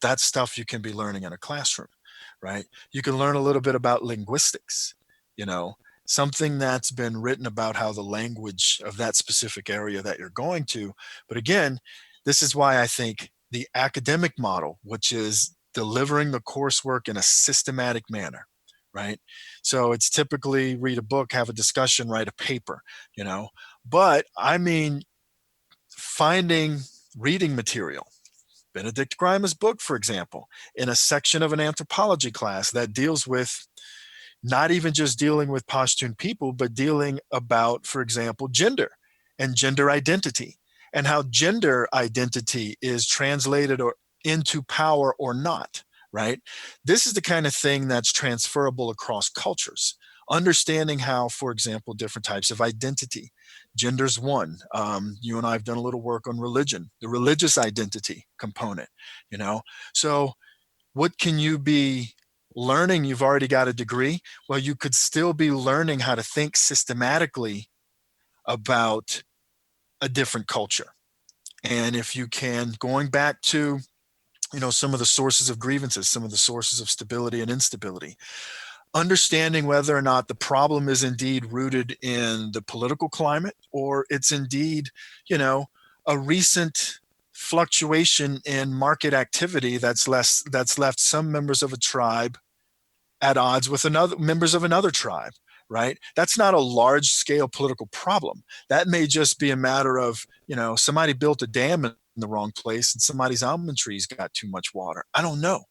[SPEAKER 8] That's stuff you can be learning in a classroom, right? You can learn a little bit about linguistics, something that's been written about how the language of that specific area that you're going to. But again, this is why I think the academic model, which is delivering the coursework in a systematic manner, right? So it's typically read a book, have a discussion, write a paper, But I mean, finding reading material, Benedict Grima's book, for example, in a section of an anthropology class that deals with not even just dealing with Pashtun people, but dealing about, for example, gender and gender identity, and how gender identity is translated into power or not, right? This is the kind of thing that's transferable across cultures. Understanding how, for example, different types of identity, gender's one. You and I have done a little work on religion, the religious identity component, So what can you be learning? You've already got a degree. Well, you could still be learning how to think systematically about a different culture. And if you can, going back to, some of the sources of grievances, some of the sources of stability and instability, understanding whether or not the problem is indeed rooted in the political climate, or it's indeed, a recent fluctuation in market activity that's left some members of a tribe at odds with members of another tribe, right? That's not a large scale political problem. That may just be a matter of, somebody built a dam in the wrong place and somebody's almond trees got too much water. I don't know,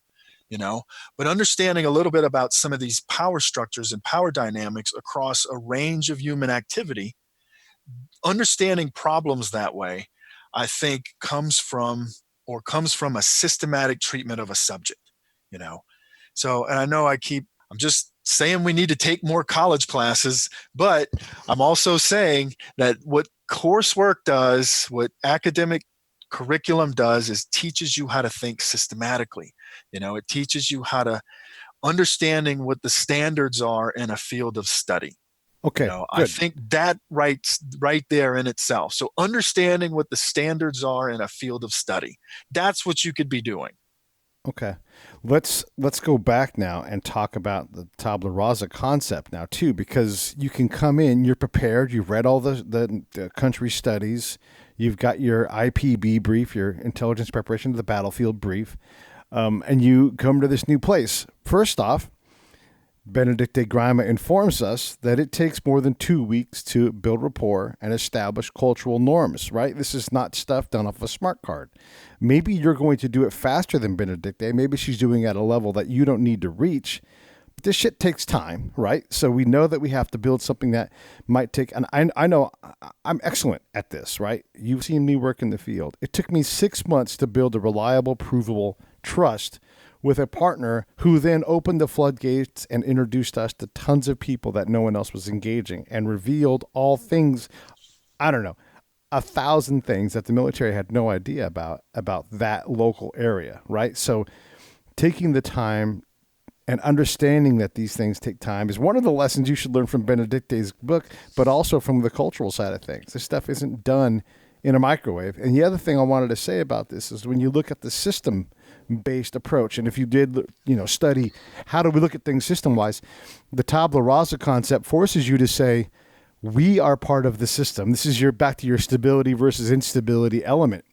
[SPEAKER 8] but understanding a little bit about some of these power structures and power dynamics across a range of human activity, understanding problems that way, I think comes from a systematic treatment of a subject, So, and I know I'm just saying we need to take more college classes, but I'm also saying that what coursework does, what academic curriculum does, is teaches you how to think systematically. It teaches you how to understanding what the standards are in a field of study.
[SPEAKER 2] Okay,
[SPEAKER 8] I think that right there in itself. So understanding what the standards are in a field of study, that's what you could be doing.
[SPEAKER 2] Okay, let's go back now and talk about the Tabula Raza concept now too, because you can come in, you're prepared, you've read all the country studies, you've got your IPB brief, your intelligence preparation to the battlefield brief, and you come to this new place. First off, Benedict de Grima informs us that it takes more than 2 weeks to build rapport and establish cultural norms, right? This is not stuff done off a smart card. Maybe you're going to do it faster than Benedicte. Maybe she's doing it at a level that you don't need to reach. But this shit takes time, right? So we know that we have to build something that might take, and I know I'm excellent at this, right? You've seen me work in the field. It took me 6 months to build a reliable, provable trust with a partner who then opened the floodgates and introduced us to tons of people that no one else was engaging and revealed all things, 1,000 things that the military had no idea about that local area, right? So taking the time and understanding that these things take time is one of the lessons you should learn from Benedicte's book, but also from the cultural side of things. This stuff isn't done in a microwave. And the other thing I wanted to say about this is when you look at the system-based approach, and if you did, study how do we look at things system-wise, the Tabula Raza concept forces you to say, we are part of the system. This is back to your stability versus instability element.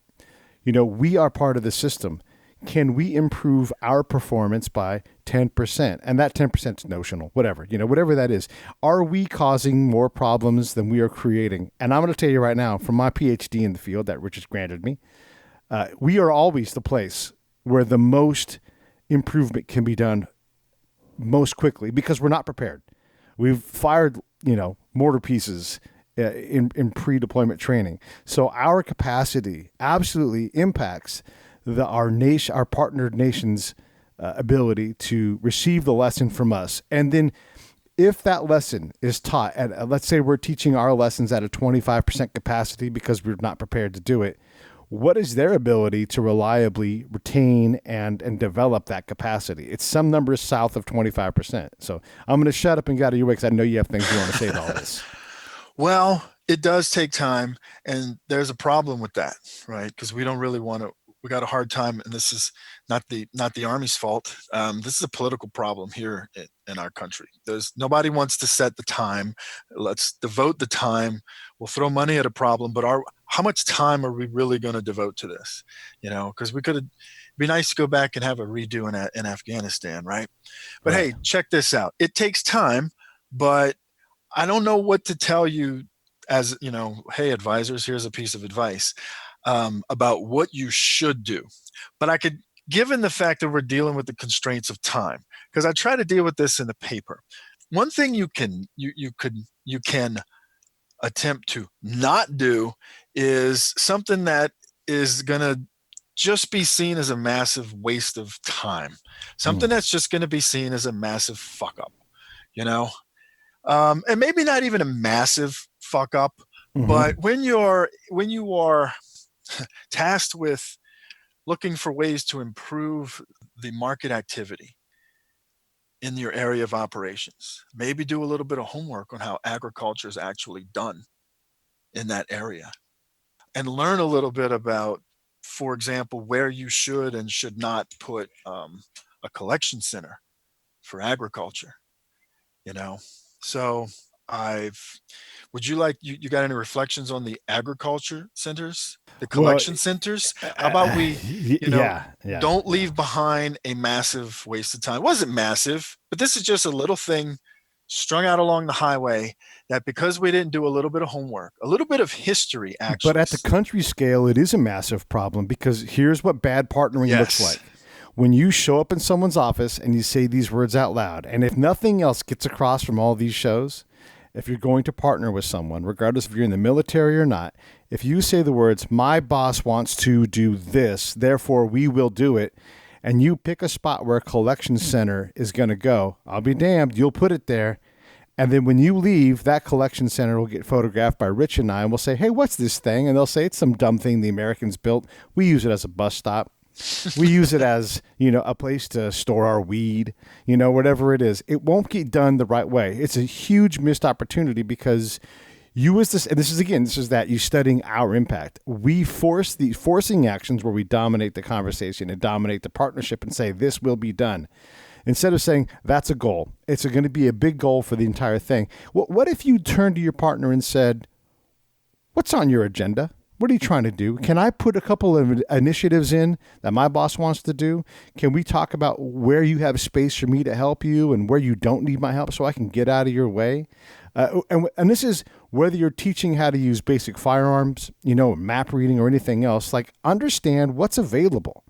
[SPEAKER 2] We are part of the system. can we improve our performance by 10%? And that 10% is notional, whatever, whatever that is. Are we causing more problems than we are creating? And I'm going to tell you right now, from my PhD in the field that Rich has granted me, we are always the place where the most improvement can be done most quickly because we're not prepared. We've fired, mortar pieces in pre-deployment training. So our capacity absolutely impacts our partnered nation's ability to receive the lesson from us. And then if that lesson is taught, and let's say we're teaching our lessons at a 25% capacity because we're not prepared to do it, what is their ability to reliably retain and develop that capacity? It's some numbers south of 25%. So I'm going to shut up and get out of your way because I know you have things you want to say to all this.
[SPEAKER 8] Well, it does take time, and there's a problem with that, right? Because we don't really want to. We got a hard time, and this is not the Army's fault. This is a political problem here in our country. Nobody wants to set the time. Let's devote the time. We'll throw money at a problem, but how much time are we really going to devote to this? Because it'd be nice to go back and have a redo in Afghanistan, right? But Hey, check this out. It takes time, but I don't know what to tell you as, hey, advisors, here's a piece of advice. About what you should do. But I could, given the fact that we're dealing with the constraints of time, because I try to deal with this in the paper. One thing you can attempt to not do is something that is going to just be seen as a massive waste of time. Something that's just going to be seen as a massive fuck up, and maybe not even a massive fuck up, but when you are tasked with looking for ways to improve the market activity in your area of operations. Maybe do a little bit of homework on how agriculture is actually done in that area, and learn a little bit about, for example, where you should and should not put a collection center for agriculture. So would you you got any reflections on the agriculture centers, the collection centers? How about we, don't leave behind a massive waste of time. It wasn't massive, but this is just a little thing strung out along the highway that because we didn't do a little bit of homework, a little bit of history, actually.
[SPEAKER 2] But at the country scale, it is a massive problem because here's what bad partnering looks like. When you show up in someone's office and you say these words out loud, and if nothing else gets across from all these shows, if you're going to partner with someone, regardless if you're in the military or not, if you say the words, my boss wants to do this, therefore we will do it, and you pick a spot where a collection center is going to go, I'll be damned, you'll put it there. And then when you leave, that collection center will get photographed by Rich and I, and we'll say, hey, what's this thing? And they'll say, it's some dumb thing the Americans built. We use it as a bus stop. We use it as, a place to store our weed, whatever it is. It won't get done the right way. It's a huge missed opportunity because you as this, and this is that you studying our impact. We forcing actions where we dominate the conversation and dominate the partnership and say, this will be done. Instead of saying, that's a goal. It's going to be a big goal for the entire thing. What if you turned to your partner and said, what's on your agenda? What are you trying to do? Can I put a couple of initiatives in that my boss wants to do? Can we talk about where you have space for me to help you and where you don't need my help so I can get out of your way? And this is whether you're teaching how to use basic firearms, map reading or anything else, like understand what's available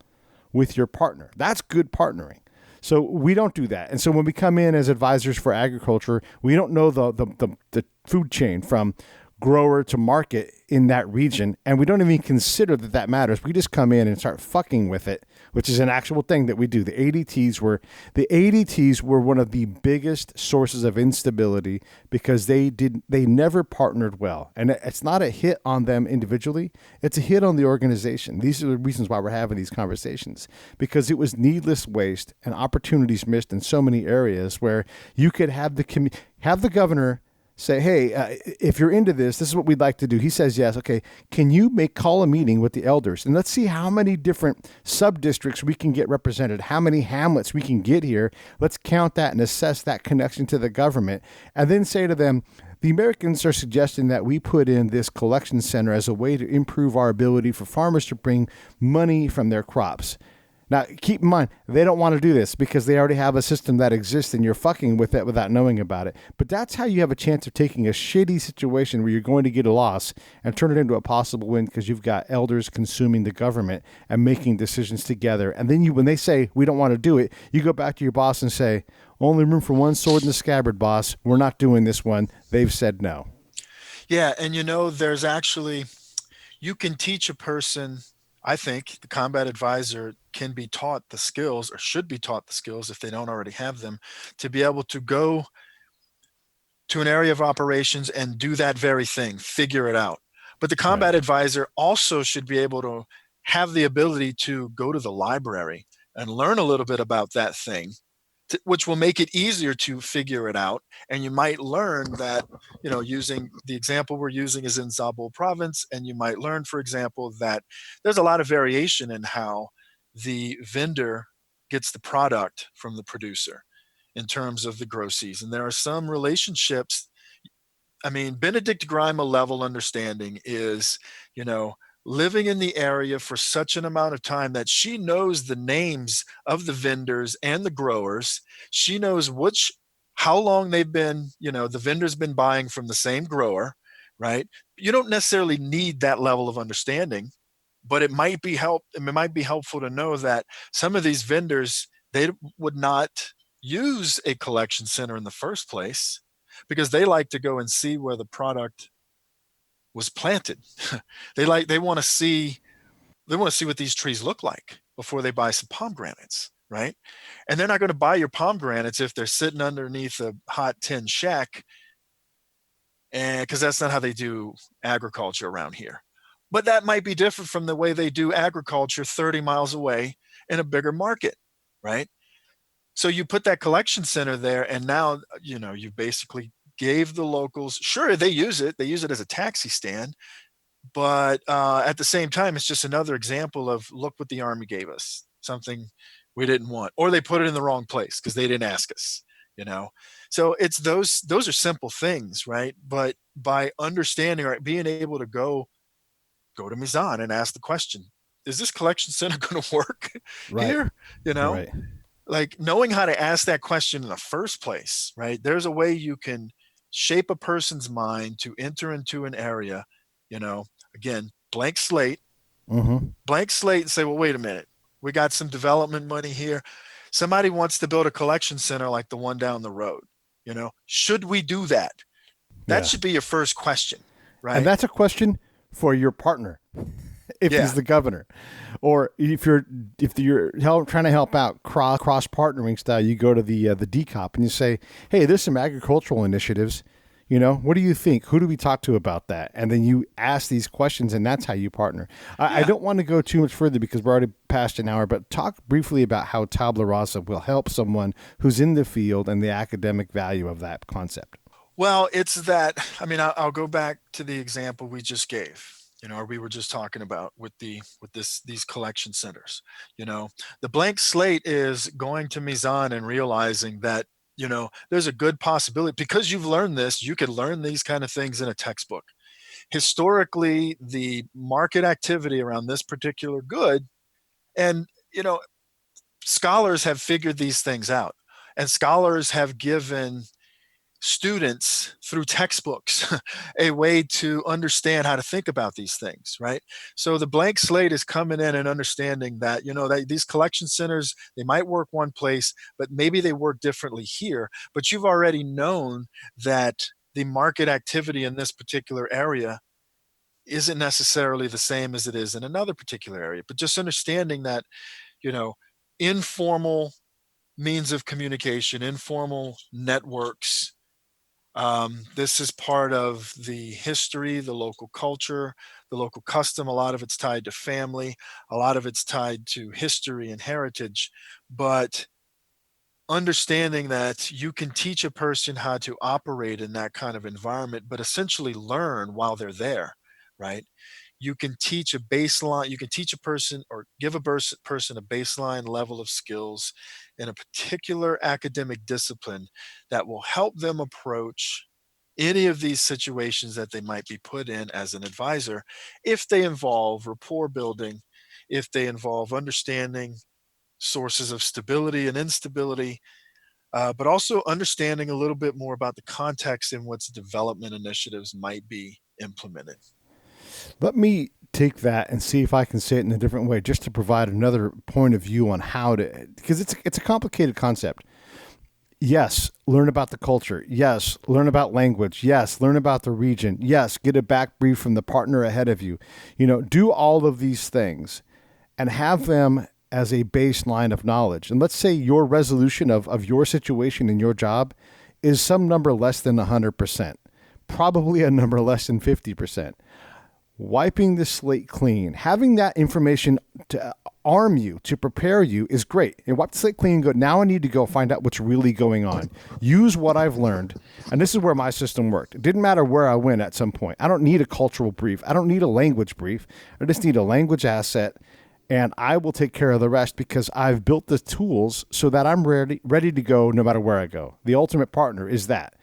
[SPEAKER 2] with your partner. That's good partnering. So we don't do that. And so when we come in as advisors for agriculture, we don't know the food chain from grower to market in that region, and we don't even consider that matters. We just come in and start fucking with it, which is an actual thing that we do. The ADTs were one of the biggest sources of instability because they never partnered well, and it's not a hit on them individually, it's a hit on the organization. These are the reasons why we're having these conversations, because it was needless waste and opportunities missed in so many areas where you could have the governor say, hey, if you're into this is what we'd like to do. He says yes. Okay, can you call a meeting with the elders and let's see how many different sub-districts we can get represented, how many hamlets we can get here. Let's count that and assess that connection to the government, and then say to them, the Americans are suggesting that we put in this collection center as a way to improve our ability for farmers to bring money from their crops.
[SPEAKER 7] Now, keep in mind, they don't want to do this because they already have a system that exists and you're fucking with it without knowing about it. But that's how you have a chance of taking a shitty situation where you're going to get a loss and turn it into a possible win, because you've got elders consuming the government and making decisions together. And then when they say, we don't want to do it, you go back to your boss and say, only room for one sword in the scabbard, boss. We're not doing this one. They've said no.
[SPEAKER 8] Yeah, and there's actually, you can teach a person, I think the combat advisor can be taught the skills, or should be taught the skills if they don't already have them, to be able to go to an area of operations and do that very thing, figure it out. But the combat advisor also should be able to have the ability to go to the library and learn a little bit about that thing, which will make it easier to figure it out. And you might learn that, using the example we're using is in Zabul province, and you might learn, for example, that there's a lot of variation in how the vendor gets the product from the producer in terms of the grosses. And there are some relationships. I mean, Benedict Grima level understanding is, living in the area for such an amount of time that she knows the names of the vendors and the growers. She knows how long they've been, the vendor's been buying from the same grower, right? You don't necessarily need that level of understanding, but it might be helpful to know that some of these vendors, they would not use a collection center in the first place because they like to go and see where the product was planted. they want to see what these trees look like before they buy some pomegranates, right? And they're not going to buy your pomegranates if they're sitting underneath a hot tin shack, and because that's not how they do agriculture around here. But that might be different from the way they do agriculture 30 miles away in a bigger market, right? So you put that collection center there, and now, you basically gave the locals, sure, they use it as a taxi stand, but at the same time, it's just another example of, look what the Army gave us, something we didn't want, or they put it in the wrong place because they didn't ask us. So it's those are simple things, right? But by understanding, or being able to go to Mizan and ask the question, is this collection center going to work here?
[SPEAKER 7] Right.
[SPEAKER 8] Like knowing how to ask that question in the first place, right? There's a way you can shape a person's mind to enter into an area, again, blank slate, blank slate, and say, well, wait a minute, we got some development money here. Somebody wants to build a collection center like the one down the road. Should we do that? That should be your first question, right?
[SPEAKER 7] And that's a question for your partner, if he's the governor, or if you're trying to help out cross partnering style, you go to the DCOP and you say, hey, there's some agricultural initiatives. What do you think? Who do we talk to about that? And then you ask these questions, and that's how you partner. I don't want to go too much further because we're already past an hour, but talk briefly about how Tabula Raza will help someone who's in the field and the academic value of that concept.
[SPEAKER 8] Well, it's that, I'll go back to the example we just gave, or we were just talking about with these collection centers. The blank slate is going to Mizan and realizing that, there's a good possibility, because you've learned this, you could learn these kind of things in a textbook. Historically, the market activity around this particular good, and, scholars have figured these things out, and scholars have given students through textbooks a way to understand how to think about these things, right? So the blank slate is coming in and understanding that, that these collection centers, they might work one place, but maybe they work differently here. But you've already known that the market activity in this particular area isn't necessarily the same as it is in another particular area. But just understanding that, informal means of communication, informal networks, this is part of the history, the local culture, the local custom. A lot of it's tied to family. A lot of it's tied to history and heritage. But understanding that you can teach a person how to operate in that kind of environment, but essentially learn while they're there, right? You can teach a baseline, you can teach a person or give a person a baseline level of skills in a particular academic discipline that will help them approach any of these situations that they might be put in as an advisor, if they involve rapport building, if they involve understanding sources of stability and instability, but also understanding a little bit more about the context in which development initiatives might be implemented.
[SPEAKER 7] Let me take that and see if I can say it in a different way, just to provide another point of view on how to, because it's a complicated concept. Yes, learn about the culture. Yes, learn about language. Yes, learn about the region. Yes, get a back brief from the partner ahead of you. Do all of these things and have them as a baseline of knowledge. And let's say your resolution of your situation in your job is some number less than 100%, probably a number less than 50%. Wiping the slate clean, having that information to arm you, to prepare you is great. And wipe the slate clean and go, now I need to go find out what's really going on. Use what I've learned. And this is where my system worked. It didn't matter where I went at some point. I don't need a cultural brief. I don't need a language brief. I just need a language asset, and I will take care of the rest because I've built the tools so that I'm ready to go no matter where I go. The ultimate partner is that.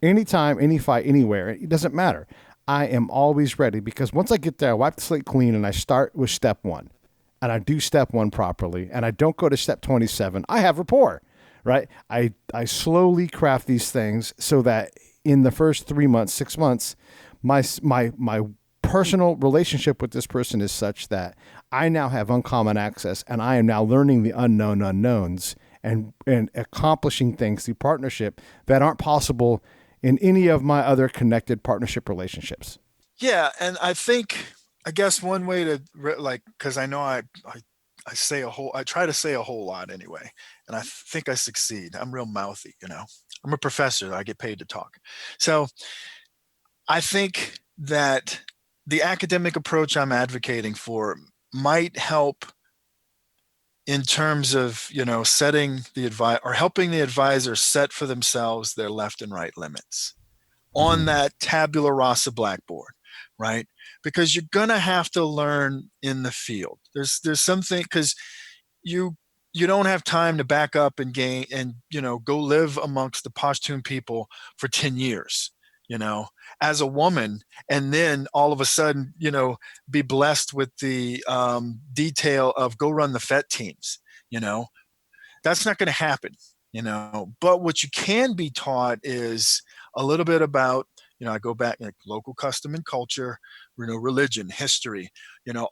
[SPEAKER 7] Anytime, any fight, anywhere, it doesn't matter. I am always ready because once I get there, I wipe the slate clean and I start with step 1. And I do step 1 properly, and I don't go to step 27. I have rapport, right? I slowly craft these things so that in the first 3 months, 6 months, my personal relationship with this person is such that I now have uncommon access, and I am now learning the unknown unknowns and accomplishing things through partnership that aren't possible in any of my other connected partnership relationships.
[SPEAKER 8] Yeah, and I guess one way to because I know I try to say a whole lot anyway, and I think I succeed. I'm real mouthy, I'm a professor. I get paid to talk. So I think that the academic approach I'm advocating for might help in terms of, setting or helping the advisor set for themselves their left and right limits on that tabula rasa blackboard, right? Because you're going to have to learn in the field. There's something, because you don't have time to back up and go live amongst the Pashtun people for 10 years, as a woman, and then all of a sudden, be blessed with the detail of go run the FET teams. That's not going to happen, but what you can be taught is a little bit about, I go back like local custom and culture, religion, history,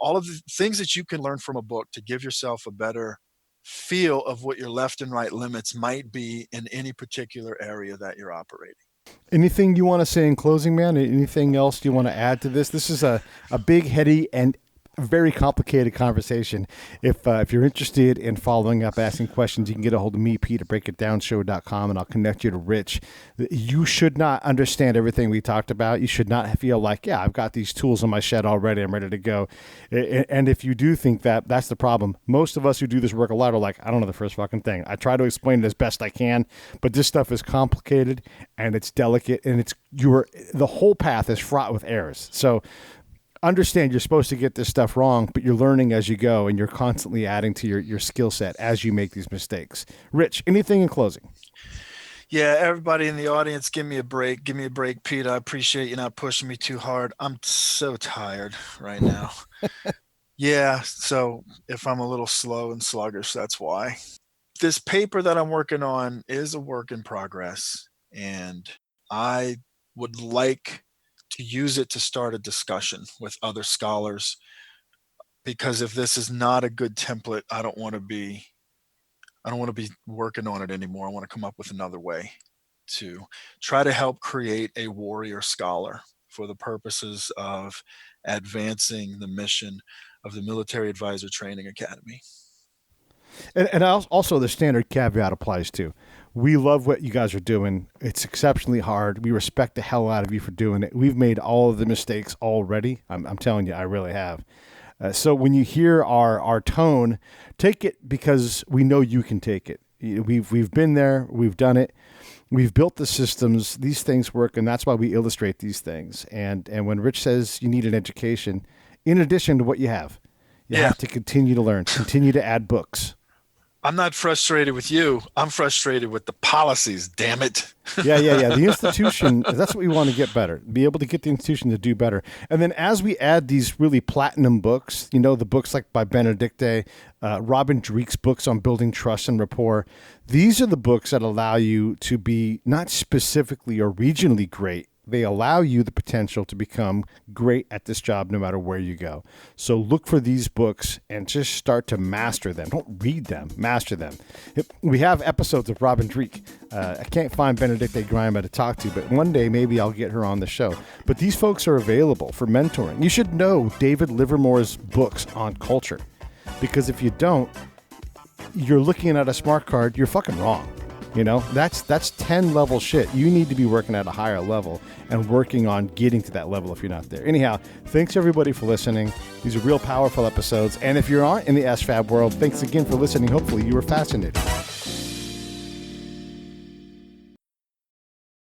[SPEAKER 8] all of the things that you can learn from a book to give yourself a better feel of what your left and right limits might be in any particular area that you're operating.
[SPEAKER 7] Anything you want to say in closing, man? Anything else you want to add to this? This is a big, heady, and very complicated conversation. If you're interested in following up, asking questions, you can get a hold of me, Pete, at breakitdownshow.com, and I'll connect you to Rich. You should not understand everything we talked about. You should not feel like, yeah, I've got these tools in my shed already. I'm ready to go. And if you do think that, that's the problem. Most of us who do this work a lot are like, I don't know the first fucking thing. I try to explain it as best I can, but this stuff is complicated and it's delicate, and the whole path is fraught with errors. So understand you're supposed to get this stuff wrong, but you're learning as you go, and you're constantly adding to your skill set as you make these mistakes. Rich, anything in closing?
[SPEAKER 8] Yeah, everybody in the audience, give me a break. Give me a break, Pete. I appreciate you not pushing me too hard. I'm so tired right now. Yeah, so if I'm a little slow and sluggish, that's why. This paper that I'm working on is a work in progress, and I would like to use it to start a discussion with other scholars, because if this is not a good template, I don't want to be working on it anymore. I want to come up with another way to try to help create a warrior scholar for the purposes of advancing the mission of the Military Advisor Training Academy.
[SPEAKER 7] And also the standard caveat applies too. We love what you guys are doing. It's exceptionally hard. We respect the hell out of you for doing it. We've made all of the mistakes already. I'm telling you, I really have. So when you hear our tone, take it because we know you can take it. We've been there. We've done it. We've built the systems. These things work, and that's why we illustrate these things. And when Rich says you need an education, in addition to what you have to continue to learn, continue to add books.
[SPEAKER 8] I'm not frustrated with you. I'm frustrated with the policies, damn it.
[SPEAKER 7] Yeah. The institution, that's what we want to get better. Be able to get the institution to do better. And then as we add these really platinum books, the books like by Benedicte, Robin Dreek's books on building trust and rapport, these are the books that allow you to be not specifically or regionally great. They allow you the potential to become great at this job no matter where you go. So look for these books and just start to master them. Don't read them, master them. We have episodes of Robin Dreek. I can't find Benedicte Grima to talk to, but one day maybe I'll get her on the show. But these folks are available for mentoring. You should know David Livermore's books on culture, because if you don't, you're looking at a smart card, you're fucking wrong. That's 10 level shit. You need to be working at a higher level and working on getting to that level if you're not there. Anyhow, thanks everybody for listening. These are real powerful episodes. And if you aren't in the SFAB world, thanks again for listening. Hopefully you were fascinated.